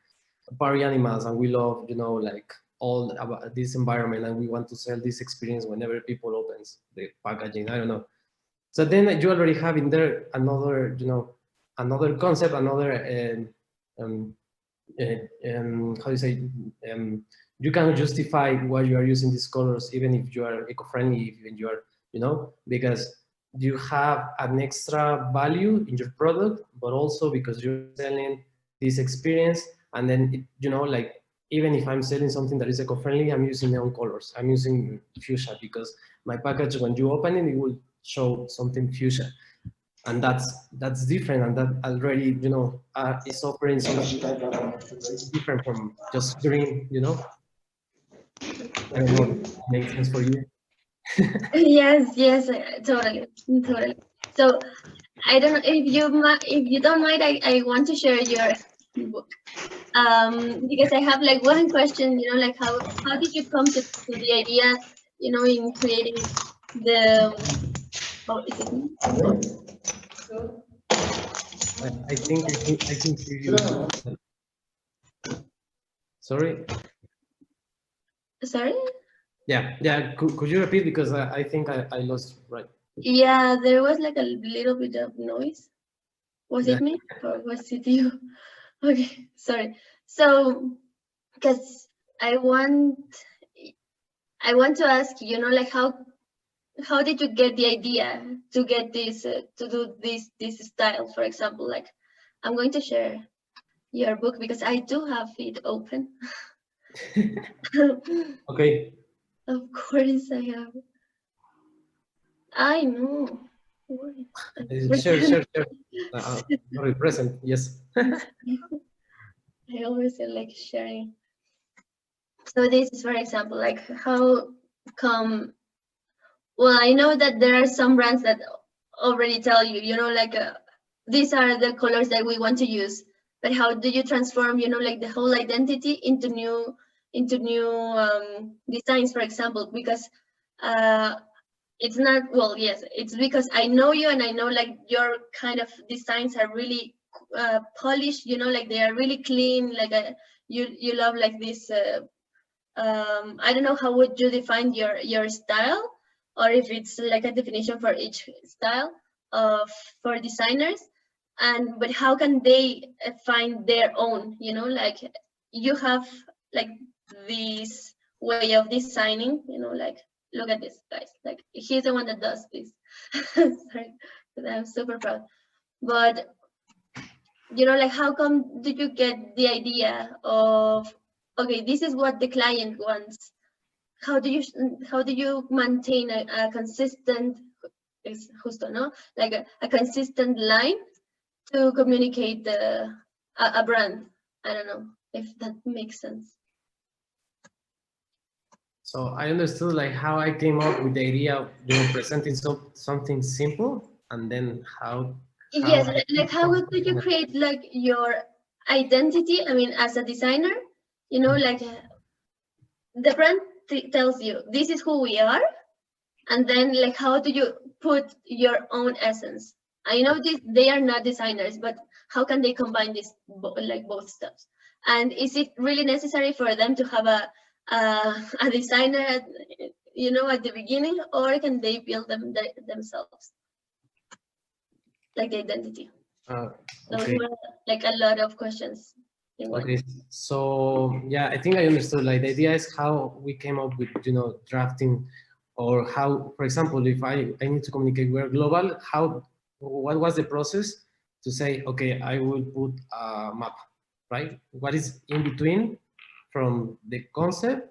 party animals, and we love, like all about this environment, and we want to sell this experience whenever people opens the packaging. I don't know. So then you already have in there another, another concept, another how do you say, you can justify why you are using these colors, even if you are eco-friendly, even you are, because you have an extra value in your product, but also because you're selling this experience. And then, like, even if I'm selling something that is eco-friendly, I'm using neon colors. I'm using fuchsia because my package, when you open it, it will show something fuchsia. And that's different, and that already is offering something different from just green. I don't know if it makes sense for you. Yes, yes, totally, totally. So I don't know if you don't mind, I want to share your book. Because I have like one question, like how did you come to the idea, in creating the oh, is it me? I think hear you. Sorry. Sorry? Yeah. Could you repeat, because I think I lost you, right? Yeah, there was like a little bit of noise. Was Yeah. it me or was it you? Okay, sorry. So, because I want I want to ask you, like how did you get the idea to get this to do this style, for example? Like, I'm going to share your book because I do have it open. Okay. Of course, I have. I know. Wait, I Share. pretend. Sorry, present. Yes. I always like sharing. So this is, for example, like how come? Well, I know that there are some brands that already tell you, like these are the colors that we want to use. But how do you transform, like the whole identity into new designs, for example? Because uh, it's not, well, yes, it's because I know you and I know like your kind of designs are really polished, like they are really clean, like you love like this I don't know how would you define your style, or if it's like a definition for each style of for designers, and but how can they find their own, like you have like this way of designing, like look at this guys, like he's the one that does this. Sorry, 'cause I'm super proud. But you know, like how come did you get the idea of, okay, this is what the client wants? How do you maintain a consistent, is justo, no? Like a consistent line to communicate a brand? I don't know if that makes sense. So I understood like how I came up with the idea of presenting something simple, and then how Yes, like how do you create like your identity? I mean, as a designer, you know, like the brand tells you this is who we are, and then like how do you put your own essence? I know this, they are not designers, but how can they combine this like both stuff? And is it really necessary for them to have a designer at, you know, at the beginning, or can they build them themselves, like the identity? Those okay. were like a lot of questions in one. Okay, so yeah, I think I understood. Like the idea is how we came up with, drafting, or how, for example, if I need to communicate, we're global, what was the process to say, okay, I will put a map, right? What is in between from the concept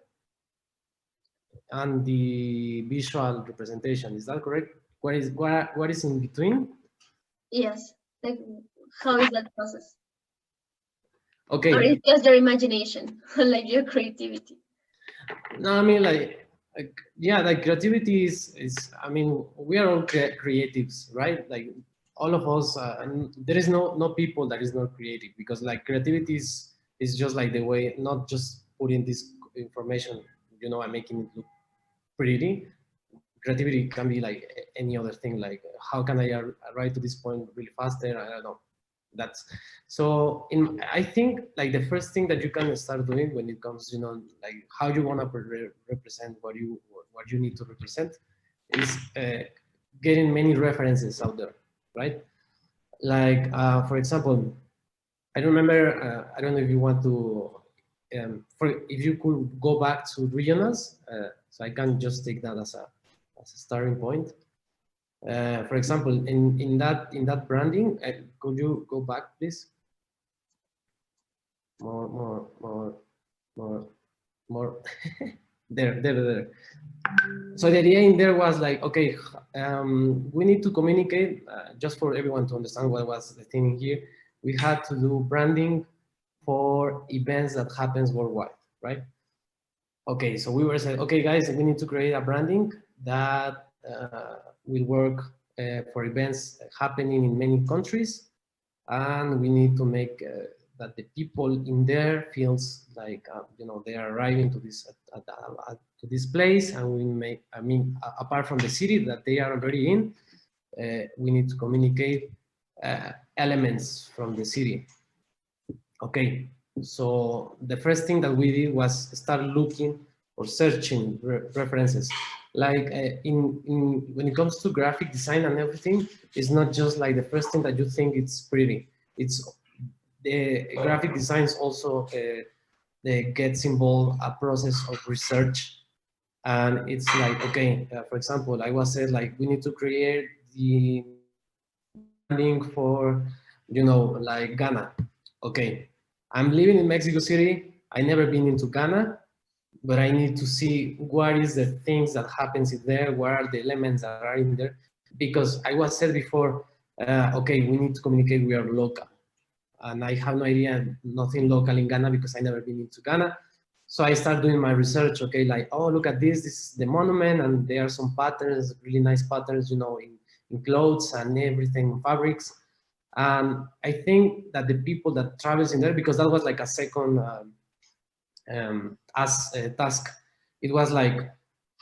and the visual representation? Is that correct? What is in between? Yes, like how is that process? Okay. Or it's just your imagination, like your creativity? No, I mean yeah, like creativity is I mean, we are all creatives, right? Like all of us, and there is no people that is not creative, because like creativity is just like the way, not just putting this information, and making it look pretty. Creativity can be like any other thing, like how can I arrive to this point really faster? I don't know. That's so I think like the first thing that you can start doing when it comes, like how you want to represent what you need to represent is getting many references out there, right? Like for example, I remember, I don't know if you want to, if you could go back to regionals, so I can just take that as a starting point. For example, in that branding, could you go back, please? More. There. So the idea in there was like, okay, we need to communicate, just for everyone to understand what was the thing here. We had to do branding for events that happens worldwide, right? Okay, so we were saying, okay, guys, we need to create a branding that will work for events happening in many countries, and we need to make that the people in there feels like they are arriving to this place, and we make, I mean, apart from the city that they are already in, we need to communicate elements from the city. Okay, so the first thing that we did was start looking or searching references. Like when it comes to graphic design and everything, it's not just like the first thing that you think it's pretty. It's the graphic designs also gets involved a process of research, and it's like, okay, for example, I was said like we need to create the branding for like Ghana. Okay, I'm living in Mexico City. I never been into Ghana, but I need to see what is the things that happens in there, what are the elements that are in there, because I was said before, okay, we need to communicate, we are local, and I have no idea, nothing local in Ghana because I never been into Ghana. So I start doing my research, okay, like, oh, look at this is the monument, and there are some patterns, really nice patterns, in clothes and everything, fabrics. And I think that the people that travels in there, because that was like a second task, it was like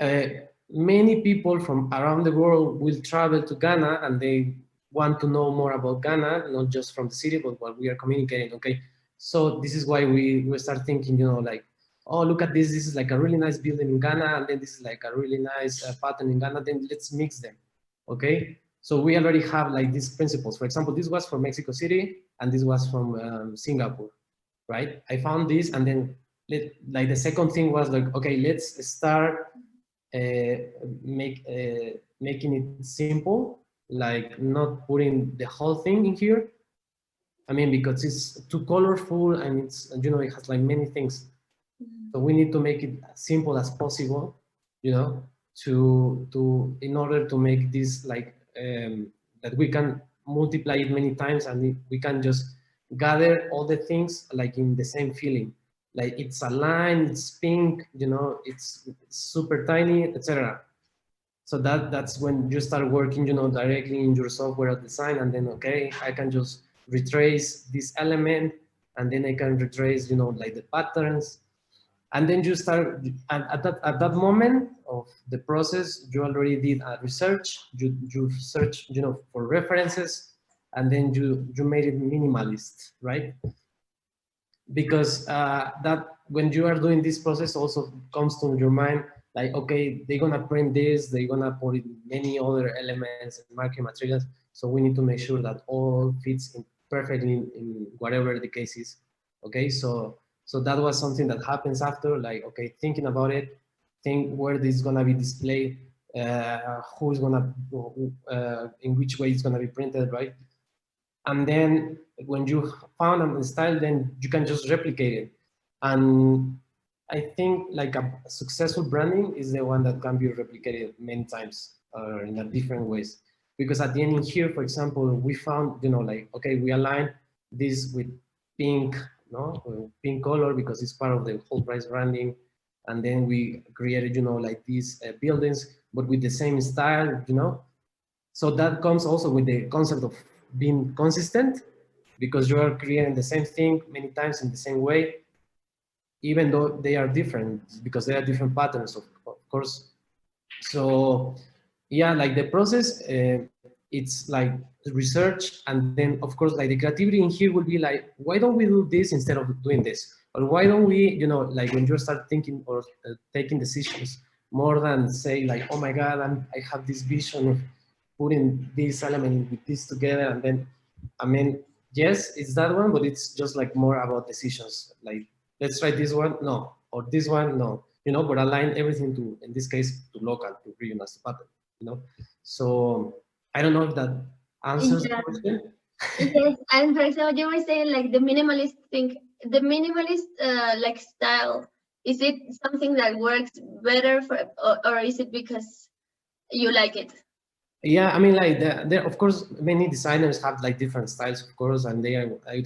uh, many people from around the world will travel to Ghana, and they want to know more about Ghana, not just from the city, but what we are communicating. Okay, so this is why we start thinking, like, oh, look at this. This is like a really nice building in Ghana, and then this is like a really nice pattern in Ghana. Then let's mix them. Okay, so we already have like these principles. For example, this was from Mexico City, and this was from Singapore, right? I found this, and then like the second thing was like, okay, let's start making it simple, like not putting the whole thing in here, I mean, because it's too colorful and it's, you know, it has like many things. Mhm. So we need to make it as simple as possible, you know, in order to make this like that we can multiply it many times and we can just gather all the things like in the same feeling. Like it's a line, it's pink, you know, it's super tiny, etc. So that's when you start working, you know, directly in your software design, and then okay, I can just retrace this element, and then I can retrace, you know, like the patterns, and then you start at that moment of the process, you already did a research, you search, you know, for references, and then you made it minimalist, right? Because that when you are doing this process also comes to your mind like, okay, they're gonna print this, they're gonna put in many other elements and marking materials, so we need to make sure that all fits in perfectly in whatever the case is. Okay, so that was something that happens after, like, okay, thinking about it, think where this is gonna be displayed, who's gonna in which way it's gonna be printed, right? And then when you found a style, then you can just replicate it. And I think like a successful branding is the one that can be replicated many times in a different ways. Because at the end in here, for example, we found, you know, like, okay, we align this with pink, no, pink color because it's part of the whole price branding. And then we created, you know, like these buildings, but with the same style, you know. So that comes also with the concept of being consistent, because you are creating the same thing many times in the same way, even though they are different, because they are different patterns, of course. So yeah, like the process, it's like research, and then of course like the creativity in here will be like, why don't we do this instead of doing this, or why don't we, you know, like when you start thinking or taking decisions, more than say like, oh my god, I have this vision of putting this element with this together, and then I mean, yes, it's that one, but it's just like more about decisions, like let's try this one, no, or this one, no, you know, but align everything to, in this case, to local, to regional, to pattern, you know. So I don't know if that answers the Yeah. question. Yes, and for example, you were saying like the minimalist thing, the minimalist like style. Is it something that works better for, or is it because you like it? Yeah, I mean, like there, of course, many designers have like different styles, of course, and they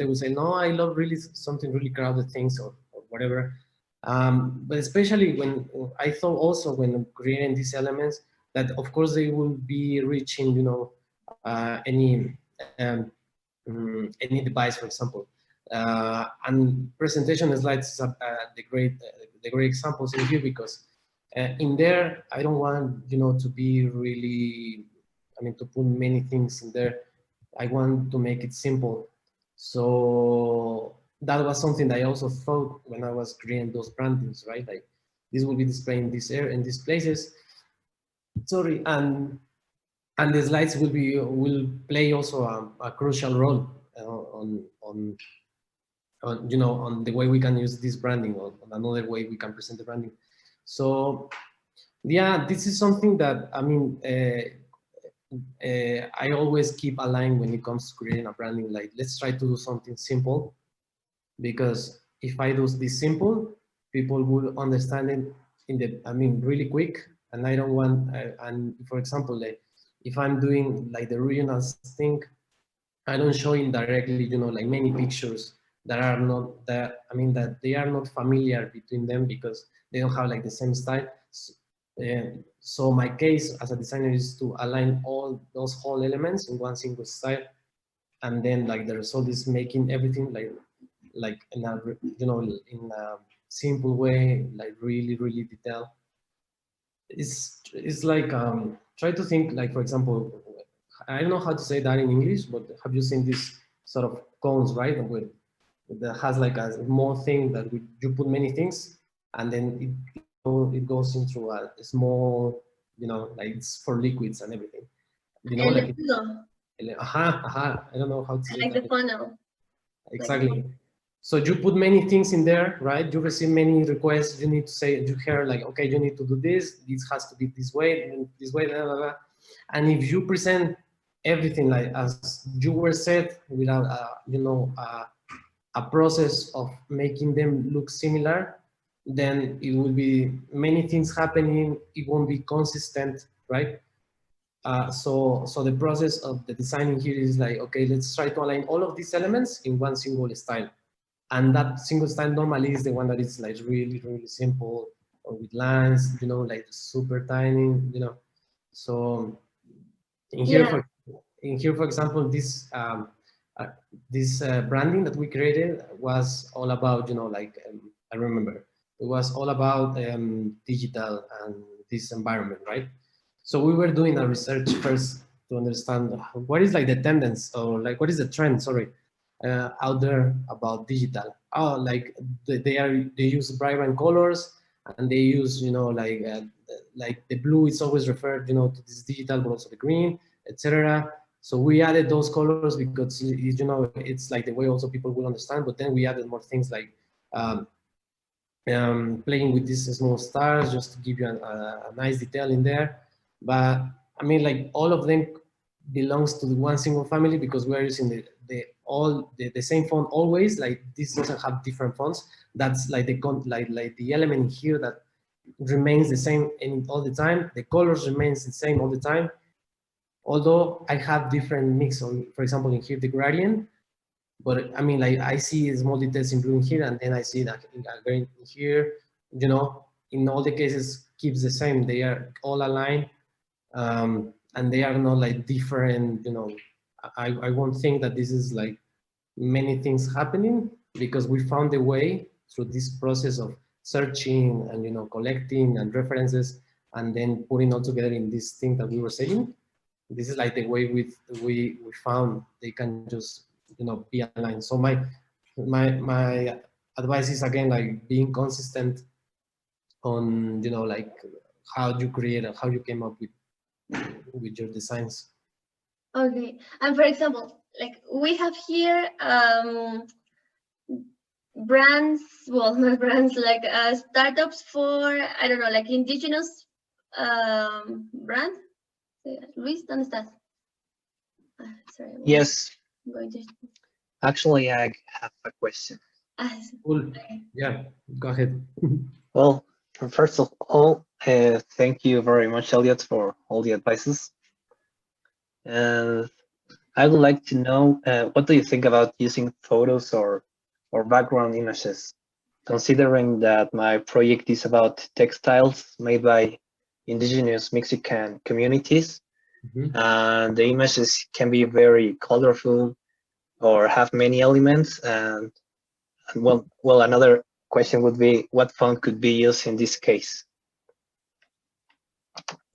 will say, no, I love really something really crowded things, or whatever. But especially when I thought also when creating these elements that of course they will be reaching, you know, any device, for example. And presentation slides is the great examples in here, because in there I don't want, you know, to be really, I mean, to put many things in there. I want to make it simple. So that was something that I also thought when I was creating those brandings, right? Like this will be displayed in this area, in these places. Sorry, and the slides will play also a crucial role on, you know, on the way we can use this branding, or on another way we can present the branding. So yeah, this is something that I mean, I always keep aligned when it comes to creating a branding. Like, let's try to do something simple, because if I do this simple, people will understand it in the, I mean, really quick. And I don't want, and for example, like if I'm doing like the regional thing, I don't show in directly, you know, like many pictures that are not that, I mean, that they are not familiar between them, because they don't have like the same style. So my case as a designer is to align all those whole elements in one single style, and then like the result is making everything like in a, you know, in a simple way, like really detailed. It's like try to think, like, for example, I don't know how to say that in English, but have you seen this sort of cones, right, with that has like a small thing that you put many things, and then it goes into a small, you know, like it's for liquids and everything, you know, El like estilo, I don't know how to I say like that the funnel, like the exactly. So you put many things in there, right? You receive many requests. You need to say, you hear like, okay, you need to do this. This has to be this way, blah, blah, blah. And if you present everything, like as you were said, without a process of making them look similar, then it will be many things happening. It won't be consistent, right? So the process of the designing here is like, okay, let's try to align all of these elements in one single style. And that single style normally is the one that is like really, really simple, or with lines, like super tiny, So in here, Yeah. for example, uh, this branding that we created was all about, I remember it was all about digital and this environment, right? So we were doing a research first to understand what is like the tendency, or like what is the trend, sorry, out there about digital. Oh, like they use vibrant colors, and they use, like the blue is always referred, to this digital, but also the green, etc. So we added those colors because it's like the way also people will understand. But then we added more things like um, playing with these small stars just to give you a nice detail in there. But I mean, like all of them belongs to the one single family because we are using the same font always. Like this doesn't have different fonts. That's like like the element here that remains the same all the time. The colors remains the same all the time. Although I have different mix on, for example, in here the gradient, but I mean, like I see small details in blue in here, and then I see that in green here. In all the cases keeps the same. They are all aligned, and they are not like different. I won't think that this is like many things happening because we found a way through this process of searching and collecting and references and then putting all together in this thing that we were saying. This is like the way we found they can just be aligned. So my advice is again like being consistent on like how you create and how you came up with your designs. Okay. And for example, like we have here brands, well, not brands, like startups for, I don't know, like indigenous brand. Luis, ¿dónde estás? Sorry. Yes, I'm going to. actually, I have a question. Cool. Okay. Yeah, go ahead. Well, first of all, thank you very much, Elliot, for all the advices. And I would like to know what do you think about using photos or background images, considering that my project is about textiles made by indigenous Mexican communities, and the images can be very colorful or have many elements. And well, another question would be what font could be used in this case?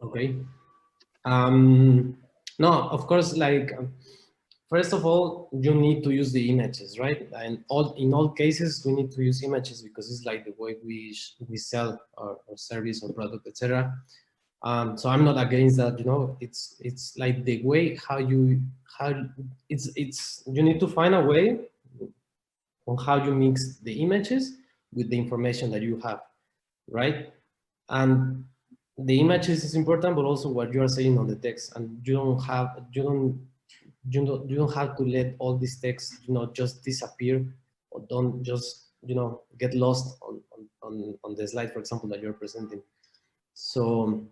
Okay. No, of course, like first of all, you need to use the images, right? And in all cases, we need to use images because it's like the way we sell our service or product, etc. So I'm not against that. It's like the way how it's you need to find a way on how you mix the images with the information that you have, right? And the images is important, but also what you are saying on the text, and you don't have to let all this text just disappear, or don't just get lost on the slide, for example, that you're presenting. So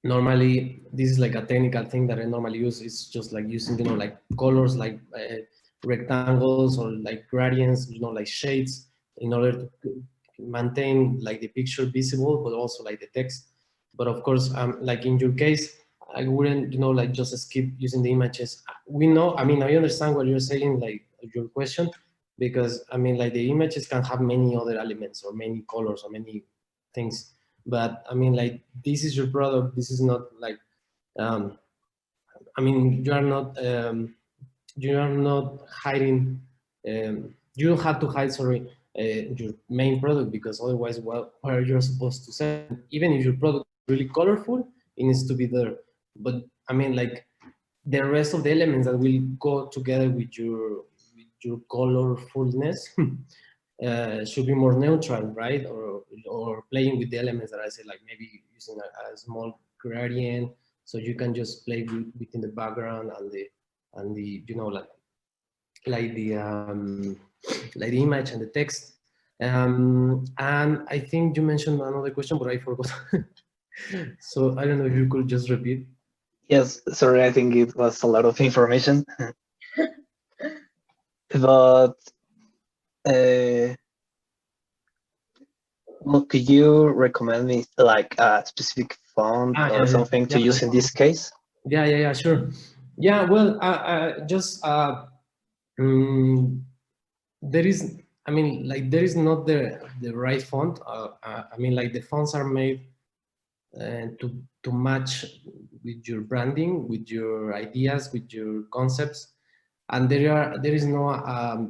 normally this is like a technical thing that I normally use. It's just like using like colors like rectangles or like gradients, like shades, in order to maintain like the picture visible but also like the text. But of course, like in your case, I wouldn't like just skip using the images. We know, I mean, I understand what you're saying, like your question, because I mean, like the images can have many other elements or many colors or many things. But I mean, like this is your product. This is not like um, I mean, you are not hiding. You don't have to hide, sorry, your main product, because otherwise, well, what are you supposed to sell? Even if your product is really colorful, it needs to be there. But I mean, like the rest of the elements that will go together with your colorfulness should be more neutral, right? Or playing with the elements that I said, like maybe using a small gradient so you can just play within the background and the you know like the like the image and the text. And I think you mentioned another question, but I forgot. So I don't know if you could just repeat. Yes, sorry, I think it was a lot of information. But well, could you recommend me like a specific font or Yeah, something to use in this case? yeah, sure. Yeah, well, just there is, I mean, like there is not the right font. I mean, like the fonts are made to match with your branding, with your ideas, with your concepts, and there is no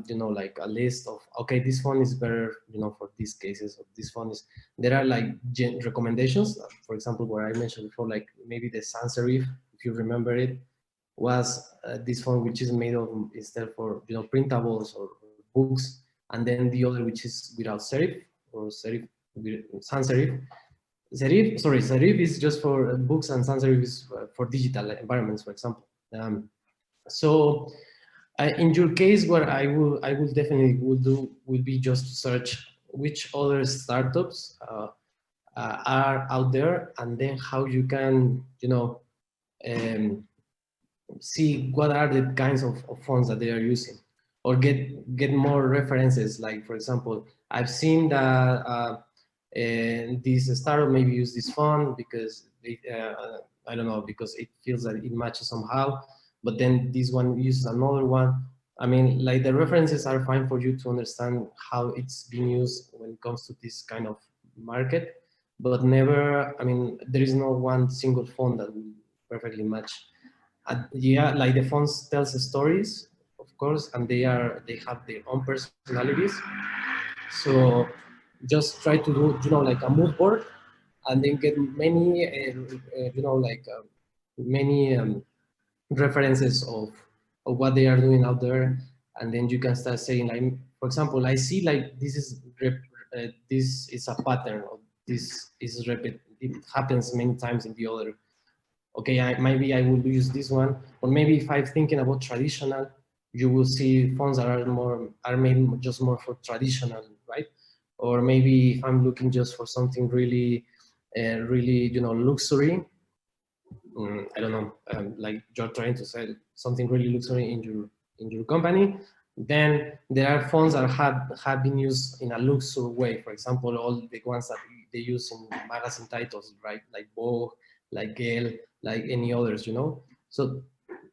you know, like a list of, okay, this font is better, you know, for these cases, or this font is. There are like recommendations. For example, where I mentioned before, like maybe the sans serif, if you remember it, was this font which is made of instead for, you know, printables or books, and then the other which is without serif or serif sans serif. Serif is just for books, and sans serif is for digital environments, for example. So in your case, what I will definitely will be just to search which other startups are out there, and then how you can, you know, um, see what are the kinds of fonts that they are using, or get more references. Like for example, I've seen that this startup maybe use this font because they, I don't know, because it feels that it matches somehow, but then this one uses another one. I mean, like the references are fine for you to understand how it's being used when it comes to this kind of market, but never, I mean, there is no one single font that will perfectly match. Yeah, like the fonts tells stories, of course, and they have their own personalities. So just try to do, you know, like a mood board, and then get many you know, like many references of what they are doing out there, and then you can start saying, like, for example, I see like this is a pattern, or this is repeat, it happens many times in the other. Okay, maybe I will use this one, or maybe if I'm thinking about traditional, you will see fonts that are made just more for traditional, right? Or maybe if I'm looking just for something really, really, you know, luxury. I don't know, like you're trying to sell something really luxury in your company, then there are fonts that have been used in a luxury way. For example, all the ones that they use in magazine titles, right? Like Vogue, like Gale, like any others, you know. So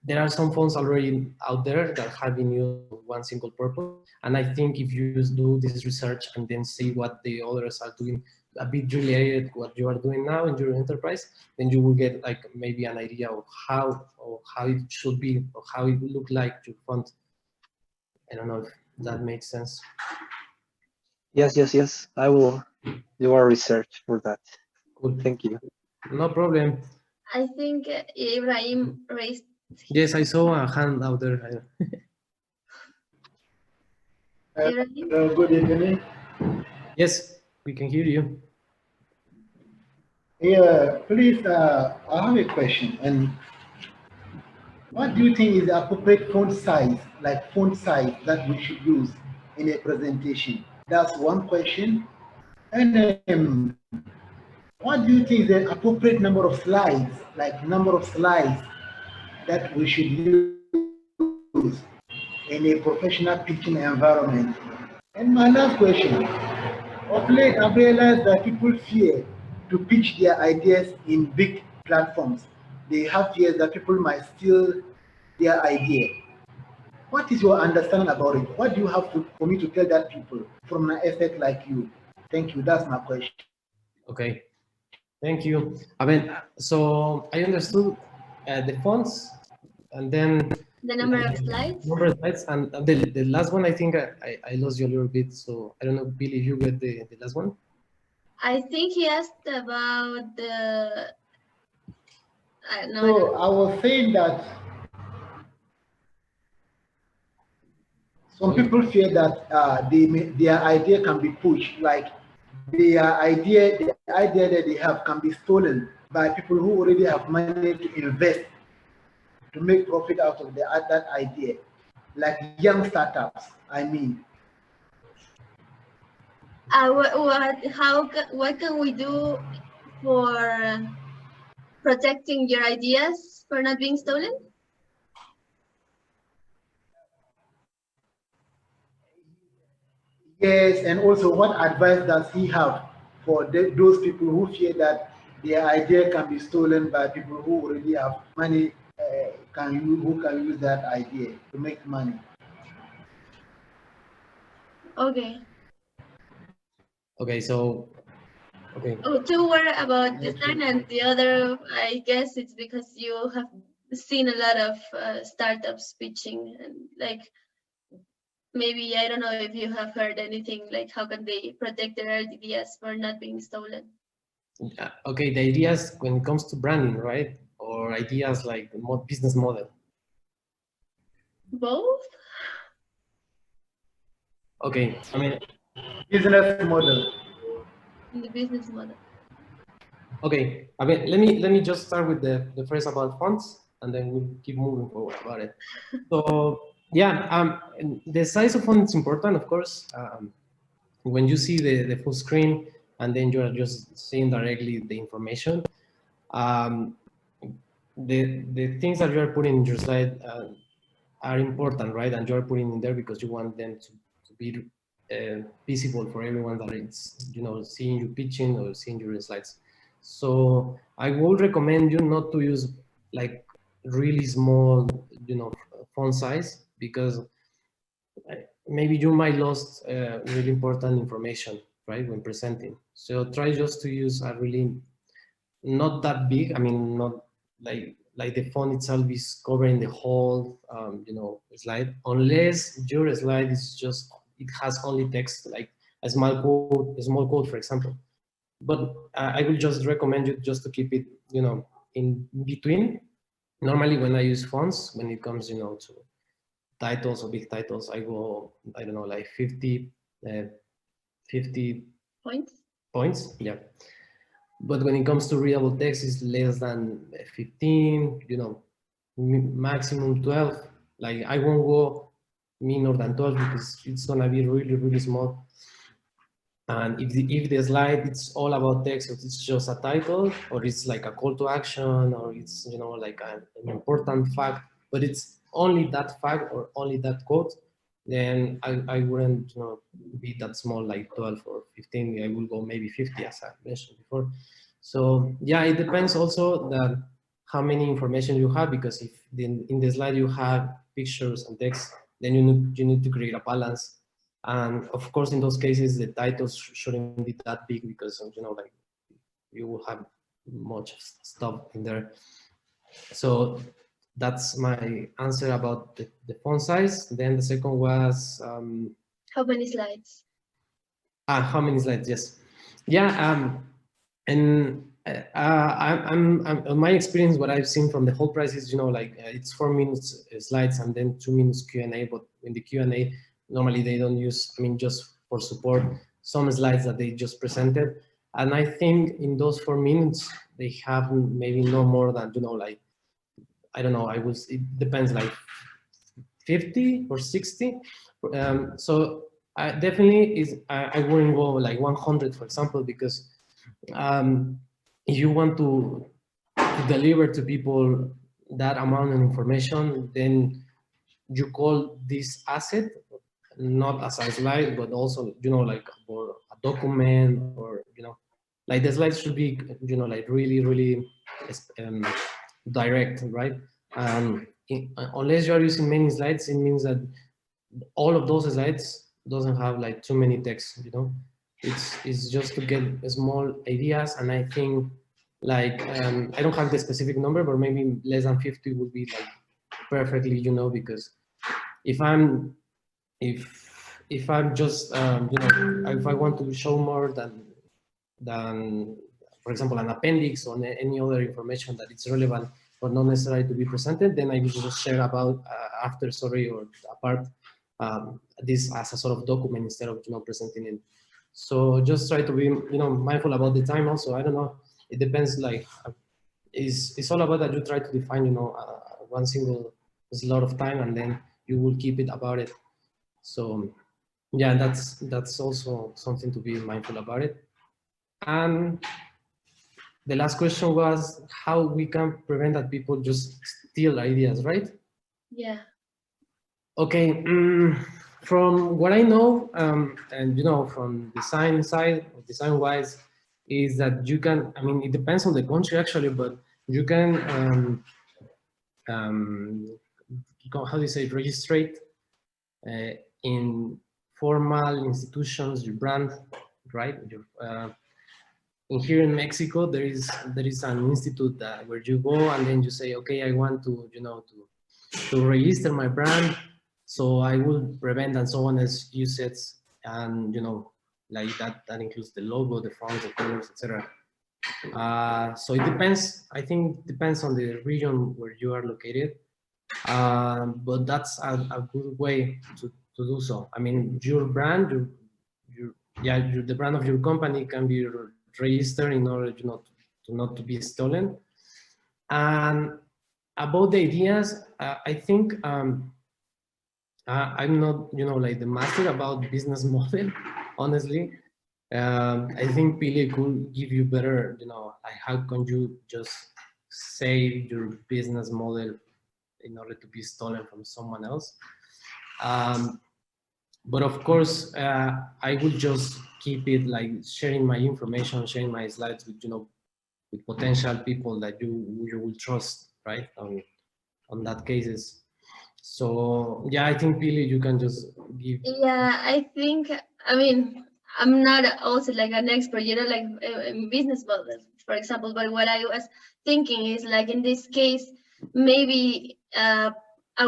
there are some fonts already out there that have been used for one single purpose. And I think if you do this research and then see what the others are doing, a bit related to what you are doing now in your enterprise, then you will get like maybe an idea of how it should be, or how it will look like your font. I don't know if that makes sense. Yes. I will do our research for that. Cool. Thank you. No problem. I think Ibrahim raised. Yes, I saw a hand out there. Ibrahim? Good evening. Yes, we can hear you. Yeah, please, I have a question. And what do you think is the appropriate font size that we should use in a presentation? That's one question. And what do you think is the appropriate number of slides, that we should use in a professional teaching environment? And my last question. Of late, I've realized that people fear to pitch their ideas in big platforms. They have fears that people might steal their idea. What is your understanding about it? What do you have for me to tell that people from an expert like you? Thank you. That's my question. Okay, thank you. I mean, so I understood the fonts, and then The number of slides? number of slides, and the last one, I think I lost you a little bit. So I don't know, Billy, if you get the last one. I think he asked about the. I don't know. So I was saying that some people fear that their idea can be pushed, like the idea that they have can be stolen by people who already have money to invest to make profit out of that idea, like young startups, I mean. What can we do for protecting your ideas for not being stolen? Yes, and also what advice does he have for those people who fear that their idea can be stolen by people who already have money, who can use that idea to make money? Okay. Okay, so okay. Oh, two were about Yes, design, and the other, I guess it's because you have seen a lot of startups pitching, and like maybe I don't know if you have heard anything like how can they protect their ideas for not being stolen. Okay, the ideas when it comes to branding, right? Or ideas like the business model. Both? Okay, I mean, business model. In the business model. okay, I mean, let me just start with the first about fonts, and then we'll keep moving forward about it. So yeah, the size of font is important, of course. When you see the full screen, and then you are just seeing directly the information. The things that you are putting in your slide are important, right? And you're putting in there because you want them to be visible for everyone that it's, seeing you pitching or seeing your slides. So I would recommend you not to use like really small, font size, because maybe you might lost really important information, right, when presenting. So try just to use a really not that big. I mean, not like the font itself is covering the whole, slide, unless your slide is just, it has only text, like a small code, for example. But I will just recommend you just to keep it, in between. Normally, when I use fonts, when it comes, to titles or big titles, I go, I don't know, like 50 Points? points. Yeah. But when it comes to readable text, it's less than 15, maximum 12. Like I won't go more than 12 because it's gonna be really, really small. And if the slide, it's all about text, or it's just a title, or it's like a call to action, or it's, like an important fact, but it's only that fact or only that quote, then I wouldn't, be that small, like 12 or 15. I will go maybe 50, as I mentioned before. So yeah, it depends also that how many information you have, because if in the slide you have pictures and text, then you need to create a balance. And of course, in those cases, the titles shouldn't be that big, because like you will have much stuff in there. So that's my answer about the font size. Then the second was How many slides? how many slides? Yes, yeah. And I'm on my experience, what I've seen from the whole price is, like it's 4 minutes slides and then 2 minutes Q&A. But in the Q&A, normally they don't use, I mean, just for support, some slides that they just presented. And I think in those 4 minutes, they have maybe no more than, like, I don't know, it depends, like 50 or 60. So I definitely I wouldn't go like 100, for example, because if you want to deliver to people that amount of information, then you call this asset not as a slide, but also, like for a document, or, like the slides should be, like really, really direct, right? Unless you are using many slides, it means that all of those slides doesn't have like too many texts, it's just to get small ideas. And I think like I don't have the specific number, but maybe less than 50 would be like perfectly, because if I'm if I'm just if I want to show more than, for example, an appendix or any other information that it's relevant but not necessary to be presented, then I will just share about after, sorry, or apart, this as a sort of document instead of, presenting it. So just try to be, mindful about the time also. I don't know, it depends, like it's all about that you try to define, you know, one single slot of time, and then you will keep it about it. So yeah, that's also something to be mindful about it. And the last question was how we can prevent that people just steal ideas, right? Yeah. Okay, from what I know, and you know, from design side, design wise, is that you can, I mean, it depends on the country actually, but you can, how do you say, registrate in formal institutions, your brand, right? Your, in here in Mexico, there is an institute that where you go and then you say, okay, I want to, you know, to register my brand, so I will prevent and so on, as you said, and you know, like that includes the logo, the fonts, the colors, etc. So it depends. I think it depends on the region where you are located, but that's a good way to do so. I mean, your brand, the brand of your company can be registered in order, you know, to not to be stolen. And about the ideas, I think I'm not, you know, like the master about business model, honestly. I think Pili could give you better, you know, like how can you just save your business model in order to be stolen from someone else. But of course, I would just keep it like sharing my information, sharing my slides with, you know, with potential people that you will trust, right? On that cases. So yeah, I think Pili, you can just give. Yeah, I think, I mean, I'm not also like an expert, you know, like in business models, for example, but what I was thinking is like in this case, maybe a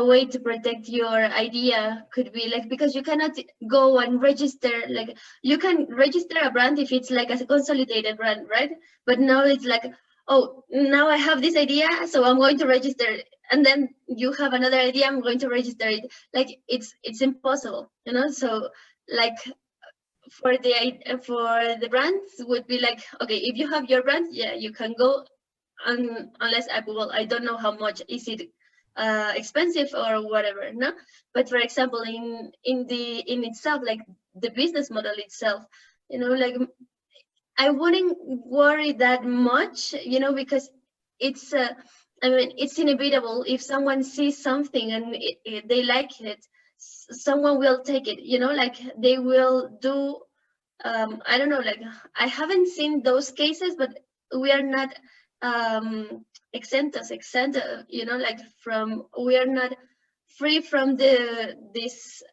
way to protect your idea could be like, because you cannot go and register, like you can register a brand if it's like a consolidated brand, right? But now it's like, oh, now I have this idea, so I'm going to register it. And then you have another idea, I'm going to register it. Like it's impossible, you know. So like for the brands would be like, okay, if you have your brand, yeah, you can go, unless I don't know how much is it expensive or whatever, no. But for example, in itself, like the business model itself, you know, like I wouldn't worry that much, you know, because it's I mean, it's inevitable. If someone sees something and they like it, someone will take it, you know, like they will do, I don't know, like I haven't seen those cases, but we are not exempt, you know, like we are not free from this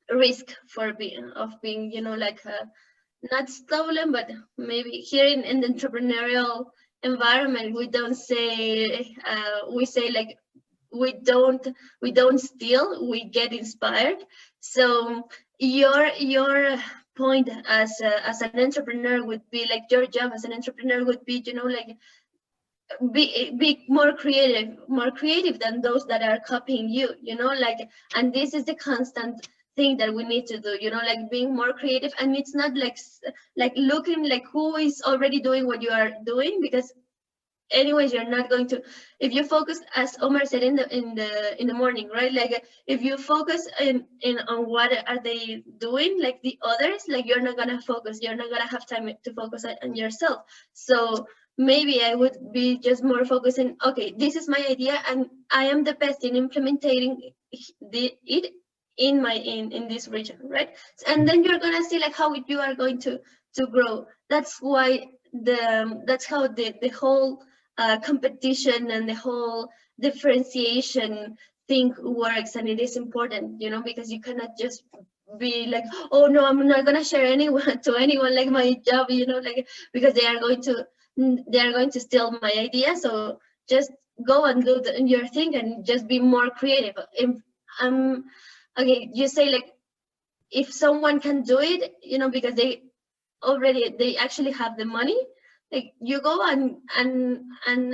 risk for being, you know, like not stolen, but maybe here in the entrepreneurial environment, we don't say, we say like, we don't steal, we get inspired. So your point as an entrepreneur would be like, your job as an entrepreneur would be, you know, like be more creative than those that are copying you, you know, like, and this is the constant thing that we need to do, you know, like being more creative. And it's not like looking like who is already doing what you are doing, because anyways you're not going to, if you focus, as Omar said in the morning, right, like if you focus in on what are they doing, like the others, like you're not gonna focus, you're not gonna have time to focus on yourself. So maybe I would be just more focusing, okay, this is my idea and I am the best in implementing it in this region, right? And then you're gonna see like how you are going to grow. That's why that's how the whole competition and the whole differentiation thing works, and it is important, you know, because you cannot just be like, oh no, I'm not gonna share anyone to anyone like my job, you know, like because they are going to steal my idea. So just go and do your thing and just be more creative. If okay, you say like, if someone can do it, you know, because they actually have the money, like you go and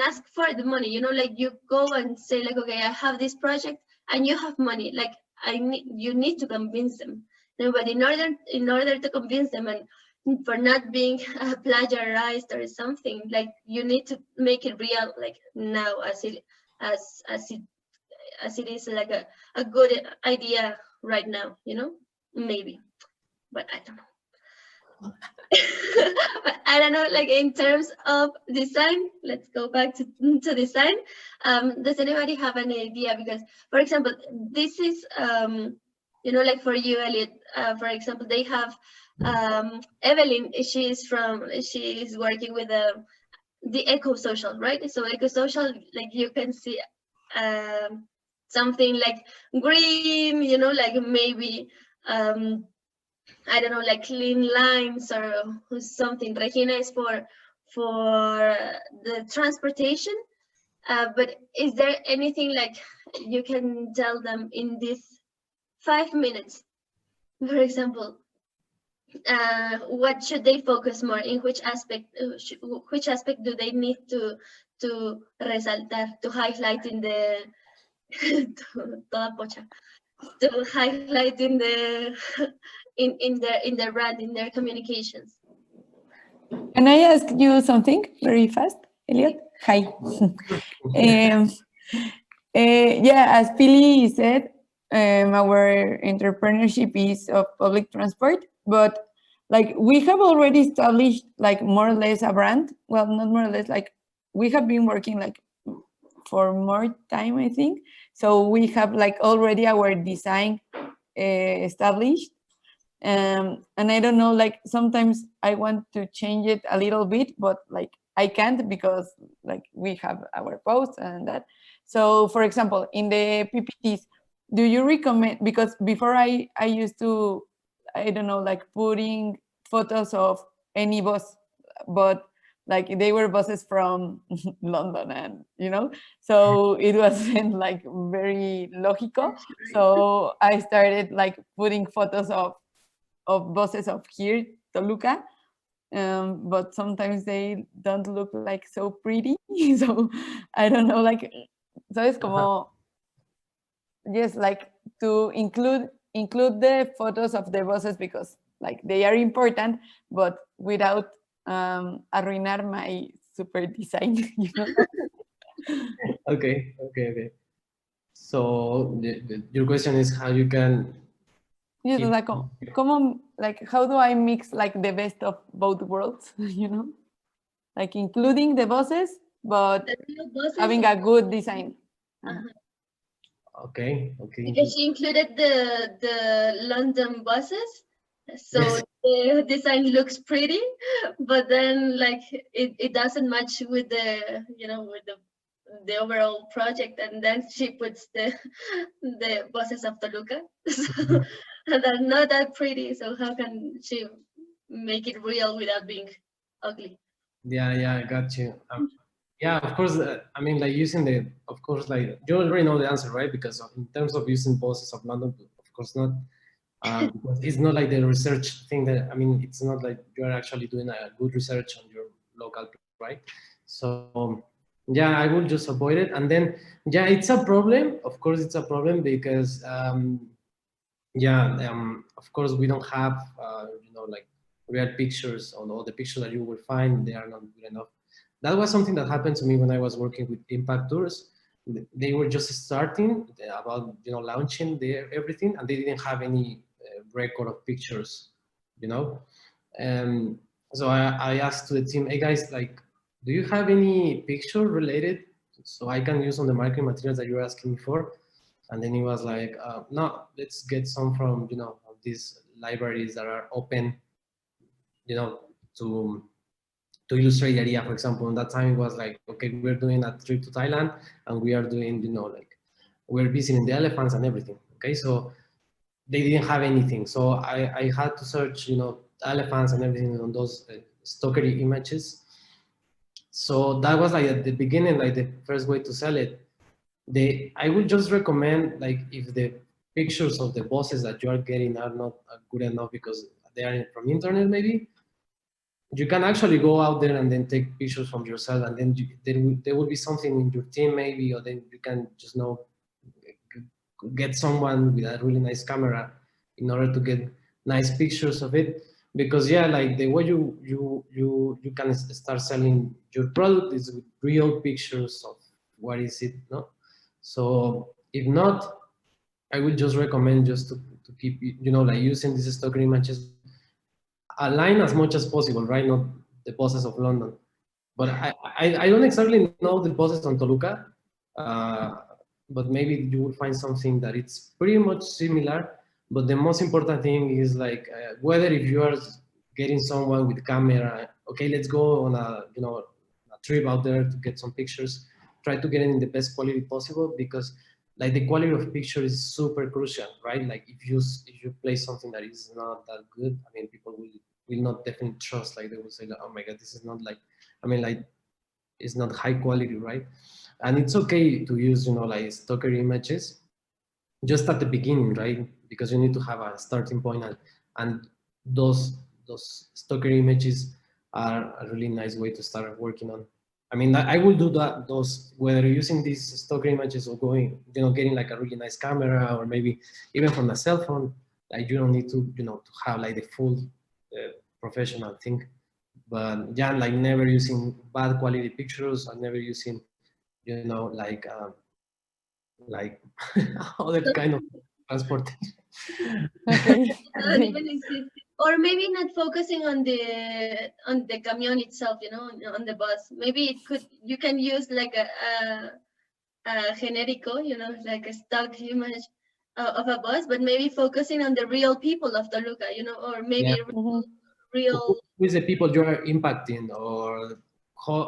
ask for the money, you know, like you go and say like, okay, I have this project and you have money, like you need to convince them, you know. But in order to convince them and for not being plagiarized or something. Like you need to make it real, like now as it is like a good idea right now, you know, maybe, but I don't know. But I don't know, like in terms of design, let's go back to design. Does anybody have an idea? Because, for example, this is, you know, like for you, Elliot, for example, they have Evelyn, she is working with the eco-social, right? So eco-social, like you can see something like green, you know, like maybe I don't know, like clean lines or something. Regina is for the transportation. But is there anything like you can tell them in this 5 minutes, for example, what should they focus more in? Which aspect do they need to resaltar, to highlight in the toda pocha, to highlight in the in their brand, in their communications? Can I ask you something very fast, Elliot? Hi. Yeah, as Pili said, our entrepreneurship is of public transport, but like we have already established like more or less a brand. Well, not more or less, like we have been working like for more time, I think. So we have like already our design established. And I don't know, like sometimes I want to change it a little bit, but like I can't because like we have our posts and that. So for example, in the PPTs, do you recommend, because before I used to, I don't know, like putting photos of any bus, but like they were buses from London, and you know, so it wasn't like very logical. So I started like putting photos of buses of here, Toluca, but sometimes they don't look like so pretty. So I don't know, like, so it's como, yes, like to include the photos of the buses because like they are important, but without arruinar my super design, you know? Okay. So your question is how you can. Yes, keep- like, como, like, how do I mix like the best of both worlds, you know? Like including the buses, but The new buses, having a good design. Okay. because she included the London buses, so Yes. the design looks pretty, but then like it doesn't match with the, you know, with the overall project, and then she puts the buses of Toluca, so and they're not that pretty. So how can she make it real without being ugly? Yeah, I got you. Yeah, of course. I mean, like using of course, like you already know the answer, right? Because in terms of using bosses of London, of course not. Because it's not like the research thing that, I mean, it's not like you're actually doing a good research on your local, right? So yeah, I will just avoid it. And then, yeah, it's a problem. Of course, it's a problem because, of course, we don't have, like real pictures on all the pictures that you will find. They are not good enough. That was something that happened to me when I was working with Impact Tours. They were just starting about, launching their everything, and they didn't have any record of pictures, you know. Um, so I asked to the team, hey guys, like, do you have any picture related so I can use on the marketing materials that you're asking me for? And then he was like, no, let's get some from, these libraries that are open, to illustrate the idea. For example, in that time it was like, okay, we're doing a trip to Thailand and we are doing, like we're visiting the elephants and everything. Okay, so they didn't have anything. So I had to search, elephants and everything on those stockery images. So that was like at the beginning, like the first way to sell it. I would just recommend, like, if the pictures of the bosses that you are getting are not good enough because they are from internet, maybe you can actually go out there and then take pictures from yourself, and then there will be something in your team maybe, or then you can just get someone with a really nice camera in order to get nice pictures of it. because yeah, like the way you can start selling your product is with real pictures of what is it, no? So if not, I would just recommend just to keep, like using these stock images align as much as possible, right? Not the bosses of London, but I don't exactly know the bosses on Toluca, uh, but maybe you will find something that it's pretty much similar. But the most important thing is like whether if you are getting someone with camera, okay, let's go on a trip out there to get some pictures. Try to get it in the best quality possible, because like the quality of picture is super crucial, right? Like if you play something that is not that good, I mean, people will not definitely trust. Like they will say, like, oh my god, this is not like, I mean, like it's not high quality, right? And it's okay to use, like stocker images just at the beginning, right? Because you need to have a starting point, and those stocker images are a really nice way to start working on. I mean, I will do that, those, whether using these stocker images or going, getting like a really nice camera, or maybe even from a cell phone. Like you don't need to have like the full professional thing. But yeah, like never using bad quality pictures, and never using, like other kind of transportation. Okay. Not even exist. Or maybe not focusing on the camion itself, on the bus. Maybe you can use like a generico, like a stock image of a bus, but maybe focusing on the real people of Toluca, or Yeah, maybe Mhm. real. who is the people you are impacting, or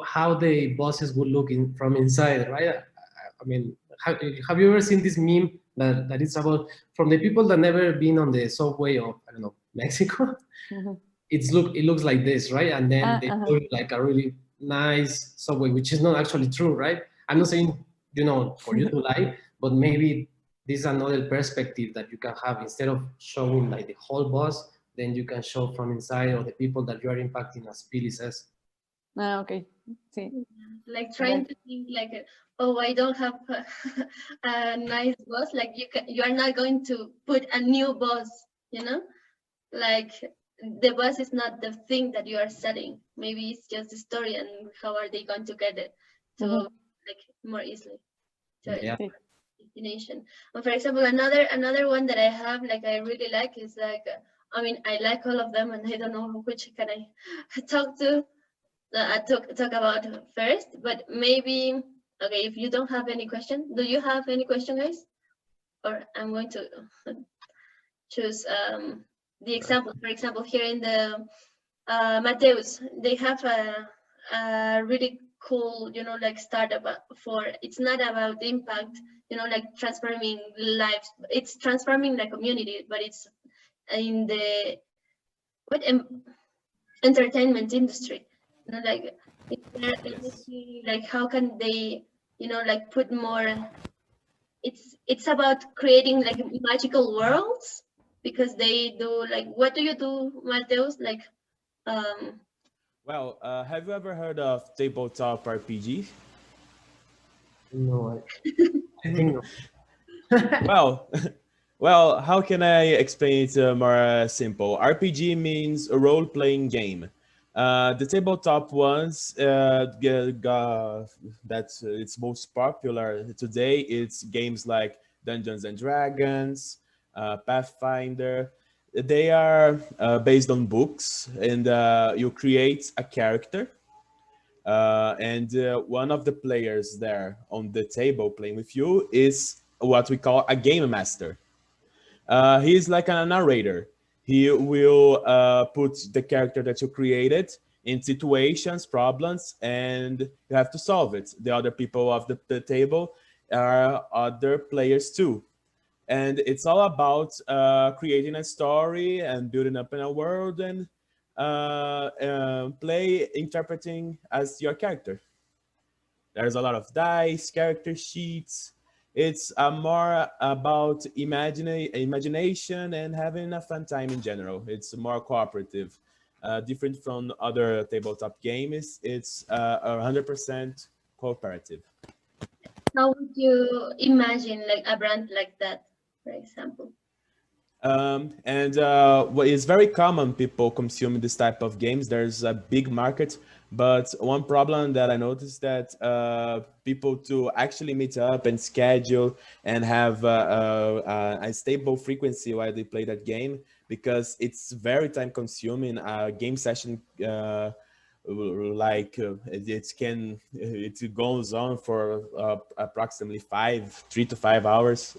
how the bosses would look from inside, right? I mean, have you ever seen this meme that is about, from the people that never been on the subway of, I don't know, Mexico? Mhm. It looks like this, right? And then they Uh-huh. show you like a really nice subway, which is not actually true, right? I'm not saying, for you to lie, but maybe this is another perspective that you can have. Instead of showing like the whole bus, then you can show from inside, or the people that you are impacting, as Pili says. Ah, okay. Sí. Like trying Right. to think like, oh, I don't have a nice boss. Like you are not going to put a new boss, like the bus is not the thing that you are selling. Maybe it's just the story, and how are they going to get it to Mhm. like more easily to Yeah. Sí. destination. And for example, another one that I have, like I really like, is like, I mean, I like all of them, and I don't know which can I talk to. Talk about first, but maybe, okay, if you don't have any question, do you have any question, guys? Or I'm going to choose the example. For example, here in the Mateus, they have a really cool, like startup for, it's not about impact, like transforming lives. It's transforming the community, but it's in the what entertainment industry. Like Yes. like how can they, like put more. It's about creating like magical worlds, because they do like, what do you do, Mateus? Like um Well, have you ever heard of tabletop RPG? No, I think no. Well, well, how can I explain it more simple? RPG means a role-playing game. The tabletop ones that's it's most popular today. It's games like Dungeons and Dragons, Pathfinder. They are based on books, and you create a character, and one of the players there on the table playing with you is what we call a game master. He's like a narrator. He will put the character that you created in situations, problems, and you have to solve it. The other people of the table are other players too. And it's all about creating a story and building up in a world, and play interpreting as your character. There's a lot of dice, character sheets. It's more about imagination and having a fun time in general. It's more cooperative, different from other tabletop games. It's 100% cooperative. how would you imagine like a brand like that, for example? What is very common, people consuming this type of games. There's a big market, but one problem that I noticed that people to actually meet up and schedule and have a stable frequency while they play that game, because it's very time consuming. A game session it goes on for approximately 3 to 5 hours,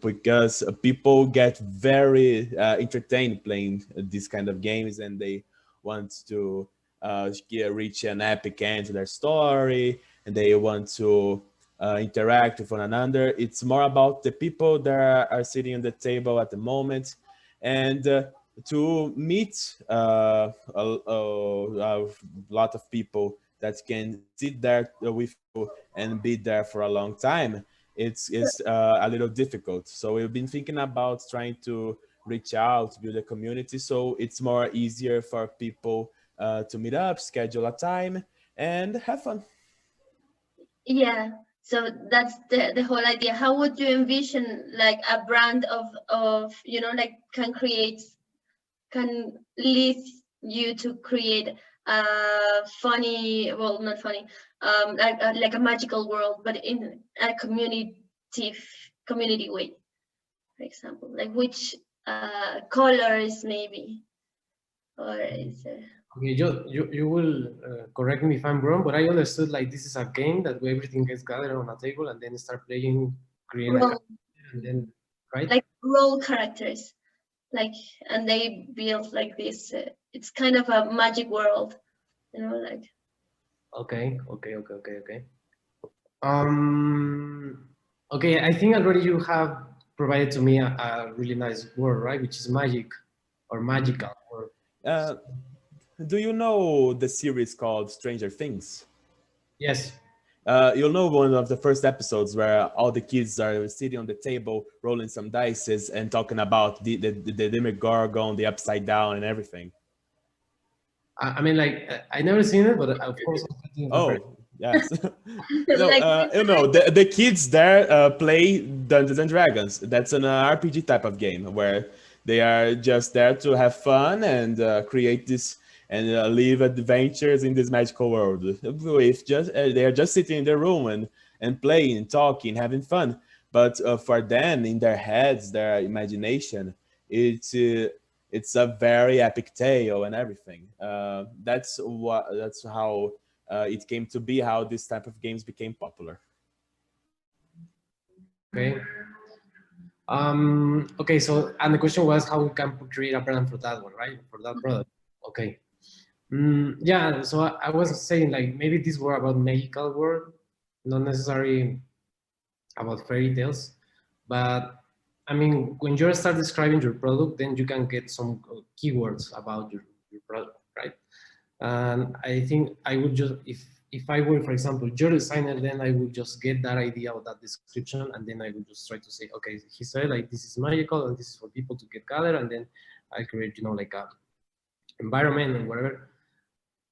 because people get very entertained playing these kind of games, and they want to reach an epic end to their story, and they want to interact with one another. It's more about the people that are sitting on the table at the moment, and to meet a lot of people that can sit there with you and be there for a long time. It's a little difficult. So we've been thinking about trying to reach out, build a community, so it's more easier for people to meet up, schedule a time, and have fun. Yeah. So that's the whole idea. How would you envision like a brand of like can lead you to create a funny, well, not funny, like a magical world, but in a community way, for example, like which colors maybe, or is there? Okay, you will correct me if I'm wrong, but I understood like this is a game that where everything gets gathered on a table and then start playing, create a Role, character, and then right? like role characters, like, and they build like this. It's kind of a magic world, like. Okay, okay, okay, okay, okay. Okay, I think already you have provided to me a really nice word, right? Which is magic or magical. Or Uh, do you know the series called Stranger Things? yes, You'll know one of the first episodes where all the kids are sitting on the table, rolling some dice and talking about the Demogorgon, the Upside Down, and everything. I mean like I never seen it, but of course I'm getting referred. Oh, yes. No, Like the kids there play Dungeons and Dragons. That's an RPG type of game where they are just there to have fun and create this and live adventures in this magical world. With just they are just sitting in their room and playing, talking, having fun. But for them, in their heads, their imagination, it's it's a very epic tale and everything. That's how it came to be, how this type of games became popular. Okay. Okay, so and the question was how we can create a brand for that one, right? For that product. Okay. Yeah, so I was saying like maybe this were about magical world, not necessarily about fairy tales, but I mean when you start describing your product, then you can get some keywords about your product, right? And I think I would just if I were, for example, your designer, then I would just get that idea of that description, and then I would just try to say, okay, he said like this is magical and this is for people to get gathered, and then I create like a environment and whatever.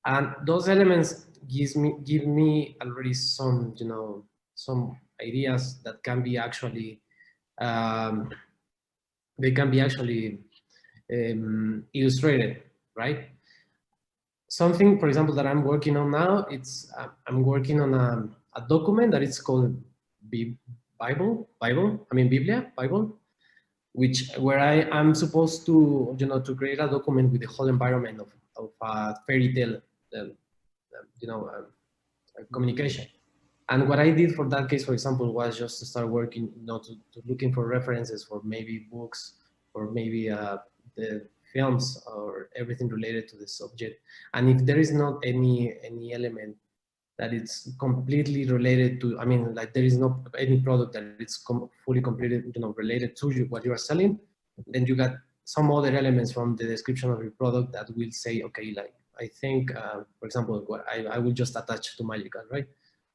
And those elements give me already some some ideas that can be actually um, they can be actually illustrated, right? Something, for example, that I'm working on now, it's I'm working on a document that is called Biblia, Bible, which where I am supposed to, to create a document with the whole environment of a fairy tale, communication. And what I did for that case, for example, was just to start working, to looking for references for maybe books or maybe the films or everything related to the subject. And if there is not any element that it's completely related to, I mean, like there is no any product that it's fully completed, related to what you are selling, then you got some other elements from the description of your product that will say, okay, like I think, for example, what I will just attach to magical, right?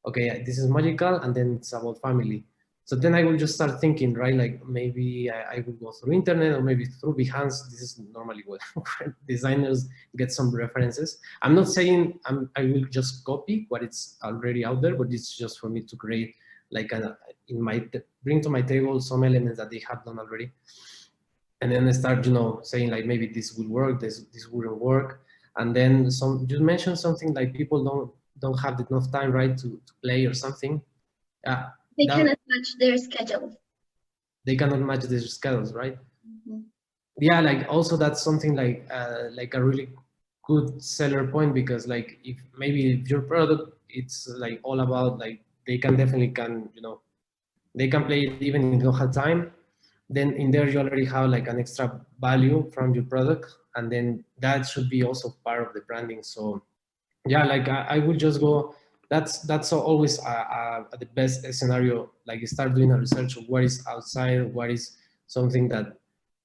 Okay, this is magical, and then it's about family. So then I will just start thinking, right? Like maybe I will go through internet or maybe through Behance. This is normally what designers get some references. I'm not saying I will just copy what it's already out there, but it's just for me to create like bring to my table some elements that they have done already, and then I start, saying like maybe this will work, this wouldn't work, and then you mentioned something like people don't have enough time, right, to play or something. They cannot match their schedule. They cannot match their schedules, right? Mm-hmm. Yeah, like also that's something like a really good seller point, because like if your product, it's like all about like they can they can play it even if they don't have time, then in there you already have like an extra value from your product, and then that should be also part of the branding. So yeah, like I would just go, that's always the best scenario. Like you start doing a research of what is outside, what is something that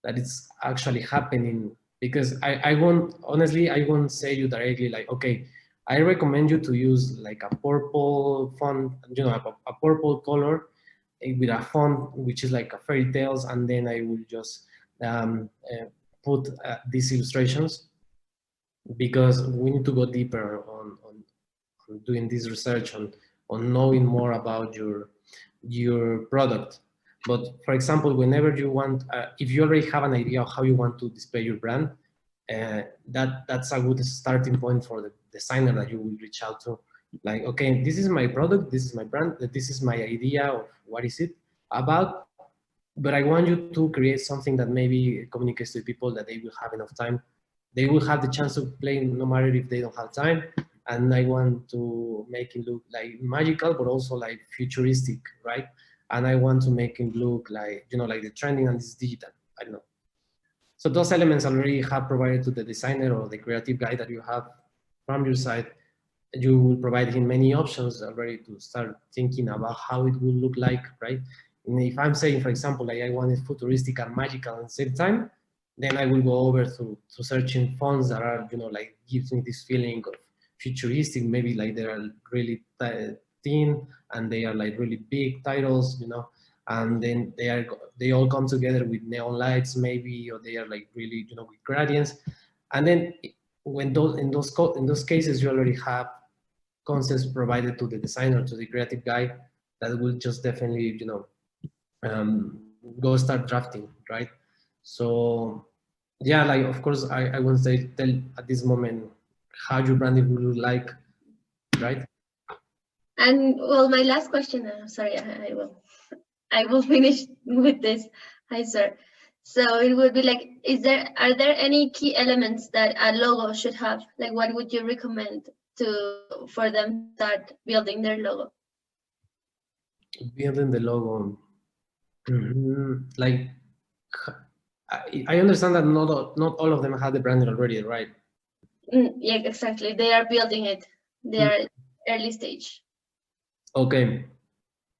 is actually happening. Because I won't say you directly like, okay, I recommend you to use like a purple font, a purple color with a font which is like a fairy tales, and then I will just put these illustrations, because we need to go deeper on doing this research, on knowing more about your product. But for example, whenever you want, if you already have an idea of how you want to display your brand, that's a good starting point for the designer that you will reach out to. Like, okay, this is my product, this is my brand, this is my idea of what is it about, but I want you to create something that maybe communicates to people that they will have enough time. They will have the chance to play no matter if they don't have time. And I want to make it look like magical, but also like futuristic, right? And I want to make it look like, like the trending and this digital, I don't know. So those elements already have provided to the designer or the creative guy that you have from your side. You will provide him many options already to start thinking about how it will look like, right? And if I'm saying, for example, like I want it futuristic and magical at the same time, then I will go over to searching fonts that are, like gives me this feeling of futuristic. Maybe like they are really thin and they are like really big titles, and then they all come together with neon lights maybe, or they are like really, with gradients. And then when in those cases, you already have concepts provided to the designer, to the creative guy, that will just definitely, go start drafting, right? So yeah, like of course I won't say tell at this moment how your branding will look like, right? And well, my last question, sorry, I will finish with this. Hi, sir. So it would be like, are there any key elements that a logo should have? Like, what would you recommend for them to start building their logo? Building the logo, like I understand that not all of them have the branding already, right? Yeah, exactly. They are building it. They are early stage. Okay,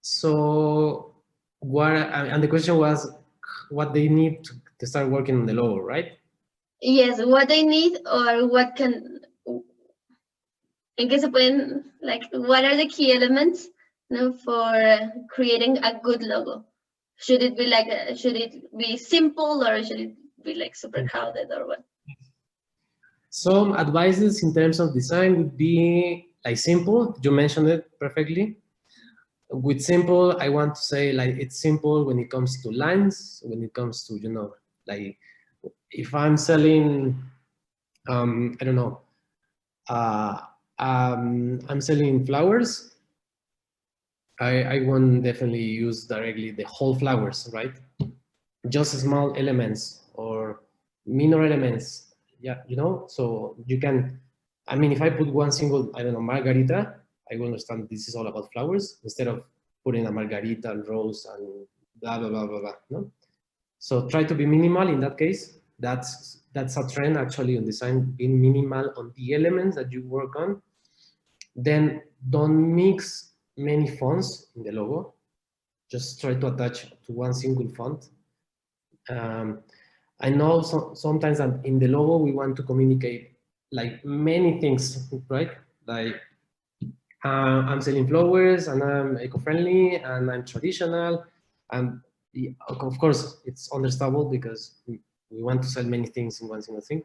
so and the question was what they need to start working on the logo, right? Yes, what they need, or what can, en qué se pueden, like, what are the key elements, for creating a good logo? Should it be simple, or should it be like super crowded, or what? Some advices in terms of design would be like simple. You mentioned it perfectly. With simple, I want to say like it's simple when it comes to lines, when it comes to, like if I'm selling, I don't know, I'm selling flowers, I won't definitely use directly the whole flowers, right? Just small elements or minor elements. Yeah, so you can, I mean, if I put one single, I don't know, margarita, I will understand this is all about flowers instead of putting a margarita and rose and blah, blah, blah, blah, blah, no? So try to be minimal in that case. That's a trend actually on design, being minimal on the elements that you work on. Then don't mix many fonts in the logo. Just try to attach to one single font. I know sometimes that in the logo we want to communicate like many things, right? Like I'm selling flowers and I'm eco-friendly and I'm traditional, and of course it's understandable because we want to sell many things in one single thing.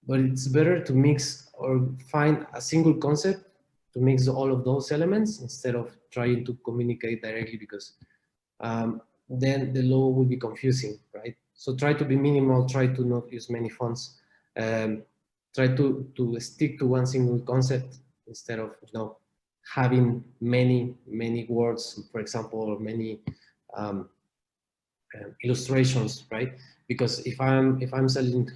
But it's better to mix or find a single concept mix all of those elements instead of trying to communicate directly, because then the logo will be confusing, right? So try to be minimal, try to not use many fonts, try to stick to one single concept instead of having many words, for example, or many illustrations, right? Because if I'm selling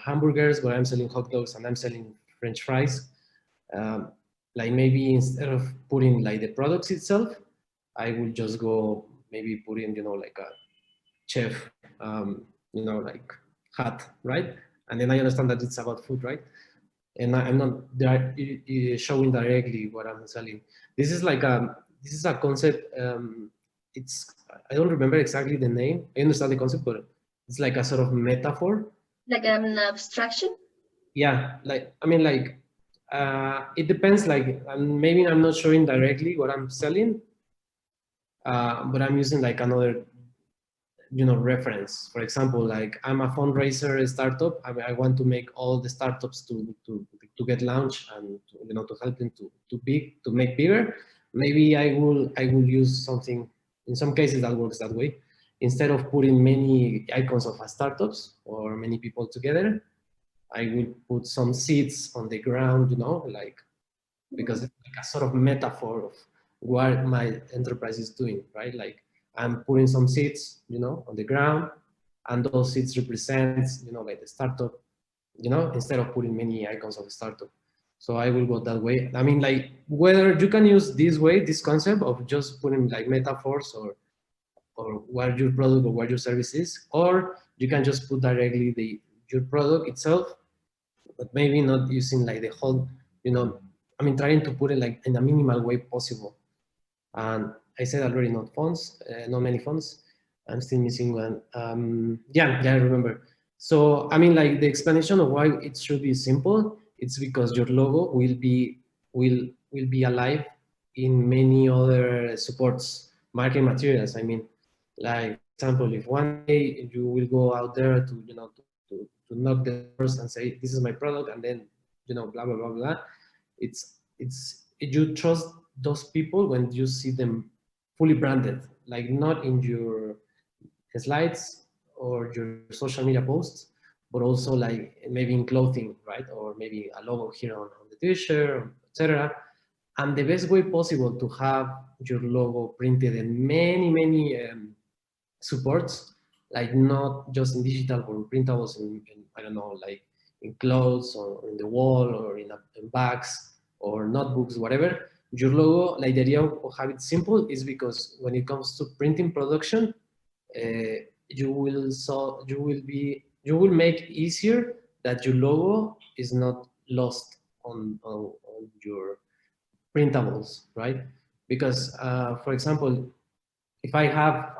hamburgers, but I'm selling hot dogs and I'm selling French fries, like maybe instead of putting like the products itself, I will just go maybe put in like a chef like hat, right? And then I understand that it's about food, right? And I'm not showing directly what I'm selling. This is like this is a concept. It's I don't remember exactly the name. I understand the concept, but it's like a sort of metaphor. Like an abstraction? Yeah, like I mean, like it depends. Like maybe I'm not showing directly what I'm selling, but I'm using like another reference. For example, like I'm a fundraiser startup. I want to make all the startups to get launched and to help them to make bigger. Maybe I will use something. In some cases that works that way. Instead of putting many icons of startups or many people together, I will put some seeds on the ground, like, because it's like a sort of metaphor of what my enterprise is doing, right? Like I'm putting some seeds, on the ground, and those seeds represent, like the startup, instead of putting many icons of a startup. So I will go that way. I mean, like whether you can use this way, this concept of just putting like metaphors or what your product or what your service is, or you can just put directly your product itself, but maybe not using like the whole, I mean, trying to put it like in a minimal way possible. And I said already, not fonts, not many fonts. I'm still missing one. Yeah, I remember. So, I mean, like the explanation of why it should be simple, it's because your logo will be alive in many other supports, marketing materials. I mean, like for example, if one day you will go out there to, to knock the doors and say, this is my product, and then, blah, blah, blah, blah. You trust those people when you see them fully branded, like not in your slides or your social media posts, but also like maybe in clothing, right? Or maybe a logo here on the t-shirt, etc. And the best way possible to have your logo printed in many supports, like not just in digital, but in printables, in I don't know, like in clothes or in the wall or in bags or notebooks, whatever. Your logo, like the idea of have it simple is because when it comes to printing production, you will make easier that your logo is not lost on your printables, right? Because for example, if I have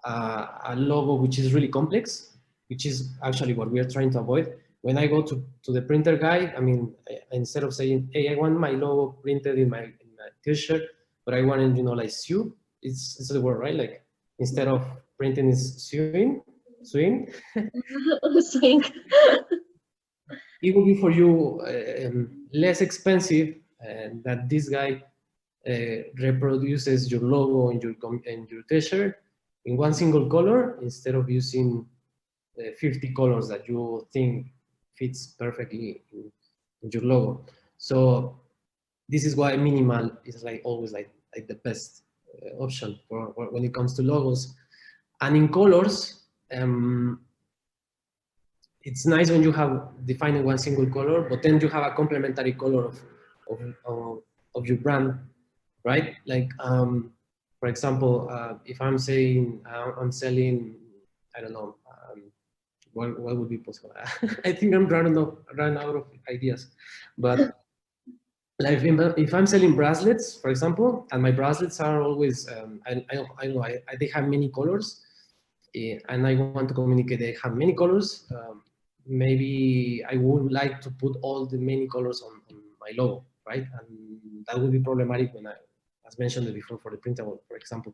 a logo which is really complex, which is actually what we are trying to avoid. When I go to the printer guy, I mean, instead of saying, hey, I want my logo printed in my t-shirt, but I want it, like sew, it's the word, right? Like instead of printing is sewing, Swing. it will be for you less expensive that this guy reproduces your logo in your t-shirt in one single color instead of using 50 colors that you think fits perfectly in your logo. So this is why minimal is like always like the best option for when it comes to logos. And in colors, it's nice when you have defined one single color, but then you have a complementary color of your brand, right? Like, for example, if I'm saying I'm selling, I don't know, what would be possible? I think I'm running out of ideas, but like if I'm selling bracelets, for example, and my bracelets are always, they have many colors, and I want to communicate they have many colors. Maybe I would like to put all the many colors on my logo, right? And that would be problematic when as mentioned before, for the printable, for example.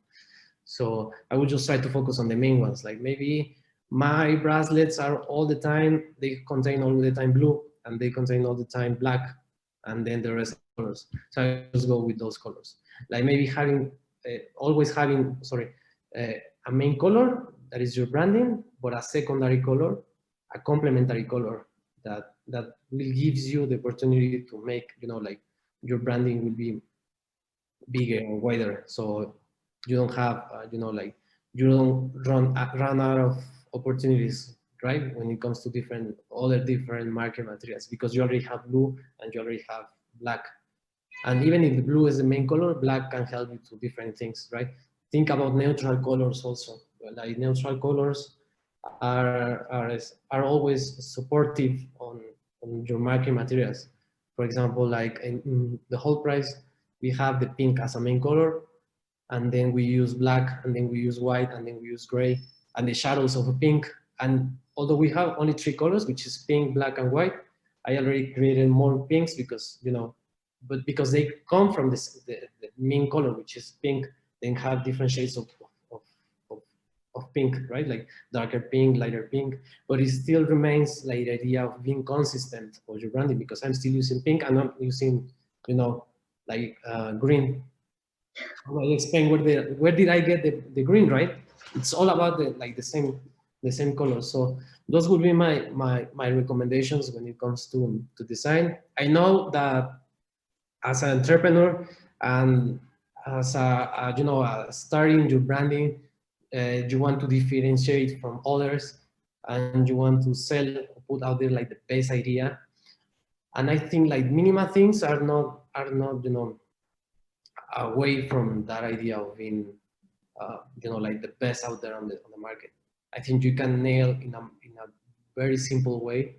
So I would just try to focus on the main ones. Like maybe my bracelets are all the time, they contain all the time blue, and they contain all the time black. and then the rest colors. So I just go with those colors. Like maybe having, always having, sorry, a main color that is your branding, but a secondary color, a complementary color that will gives you the opportunity to make, you know, like your branding will be bigger and wider. So you don't have, you know, like you don't run out of opportunities, right? When it comes to different market materials, because you already have blue and you already have black. And even if the blue is the main color, black can help you to different things, right? Think about neutral colors also. Like neutral colors are always supportive on your market materials. For example, like in the whole price, we have the pink as a main color, and then we use black, and then we use white, and then we use gray, and the shadows of a pink. And although we have only 3 colors, which is pink, black, and white, I already created more pinks because, you know, but because they come from the main color, which is pink, then have different shades of, of, of pink, right? Like darker pink, lighter pink, but it still remains like the idea of being consistent with your branding, because I'm still using pink and I'm using, you know, like green. I explain where did I get the green, right? It's all about the same color. So those would be my recommendations when it comes to design. I know that as an entrepreneur and as you know, starting your branding, you want to differentiate from others, and you want to sell, put out there like the best idea. And I think like minimal things are not, you know, away from that idea of being, you know, like the best out there on the market. I think you can nail in a very simple way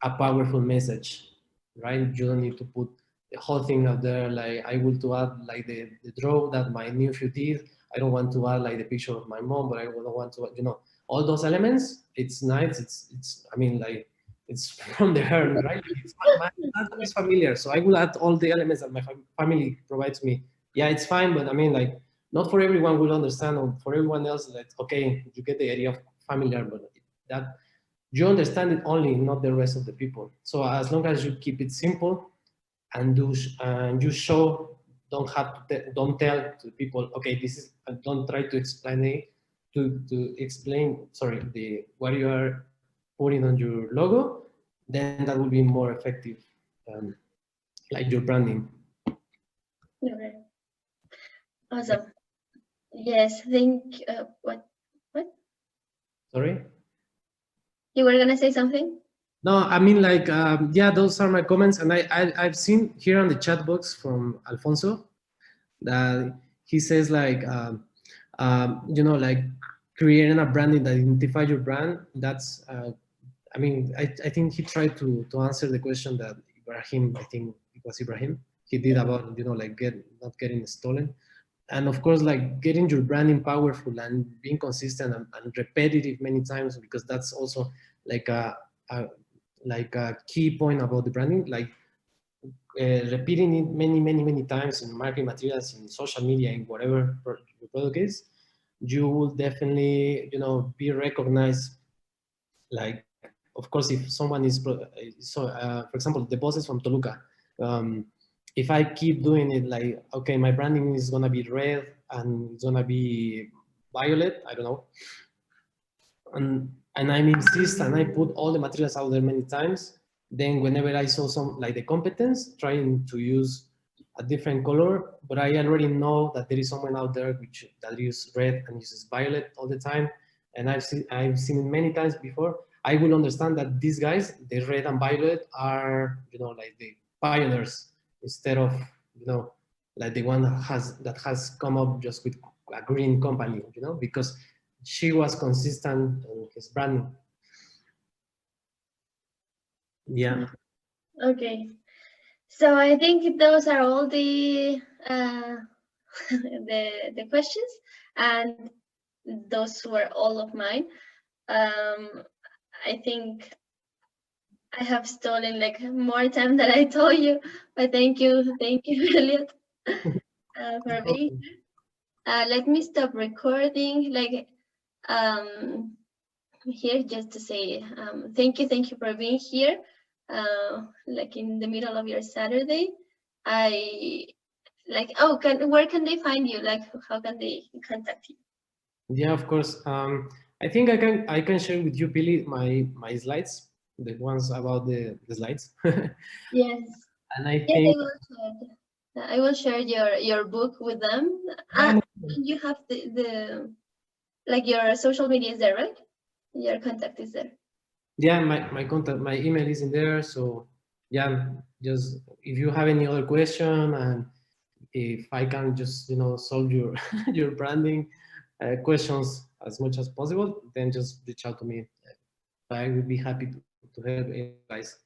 a powerful message, right? You don't need to put the whole thing out there. Like I will to add like the draw that my nephew did. I don't want to add like the picture of my mom, but I don't want to, you know, all those elements. It's nice. It's I mean, like it's from the heart, right? It's it's familiar. So I will add all the elements that my family provides me. Yeah, it's fine, but I mean, like not for everyone will understand, or for everyone else, like okay, you get the idea of familiar, but that you understand it only, not the rest of the people. So as long as you keep it simple and and you show, don't tell to people, okay, this is, don't try to explain it, to explain, sorry, the what you are putting on your logo, then that will be more effective, like your branding. Okay. Awesome. Yes, think what Sorry? you were gonna say something? No, I mean like, yeah, those are my comments. And I've seen here on the chat box from Alfonso that he says like, you know, like creating a branding that identifies your brand. That's, I mean, I think he tried to answer the question that Ibrahim, I think it was Ibrahim, he did about, you know, like not getting stolen. And of course, like getting your branding powerful and being consistent and repetitive many times, because that's also like a like a key point about the branding, like repeating it many times in marketing materials, in social media, in whatever your product is, you will definitely, you know, be recognized. Like, of course, if someone is for example, the bosses from Toluca, if I keep doing it, like, okay, my branding is gonna be red and it's gonna be violet, I don't know, and I insist and I put all the materials out there many times, then whenever I saw some, like the competence, trying to use a different color, but I already know that there is someone out there that uses red and uses violet all the time, and I've seen it many times before, I will understand that these guys, the red and violet, are, you know, like the pioneers, instead of, you know, like the one that has come up just with a green company, you know, because she was consistent in his branding. Yeah. Okay. So I think those are all the the questions, and those were all of mine. I think I have stolen like more time than I told you, but thank you, Elliot, for being. Let me stop recording. Like here, just to say thank you for being here. like in the middle of your Saturday, I like, oh, where can they find you? Like, how can they contact you? Yeah, of course. I think I can share with you, Pili, my slides, the ones about the slides. Yes. And I Yes, think I will share your book with them. And you have the like your social media is there, right? Your contact is there. yeah, my contact, my email is in there. So yeah, just if you have any other question, and if I can just solve your your branding questions as much as possible, then just reach out to me. I would be happy to help you guys.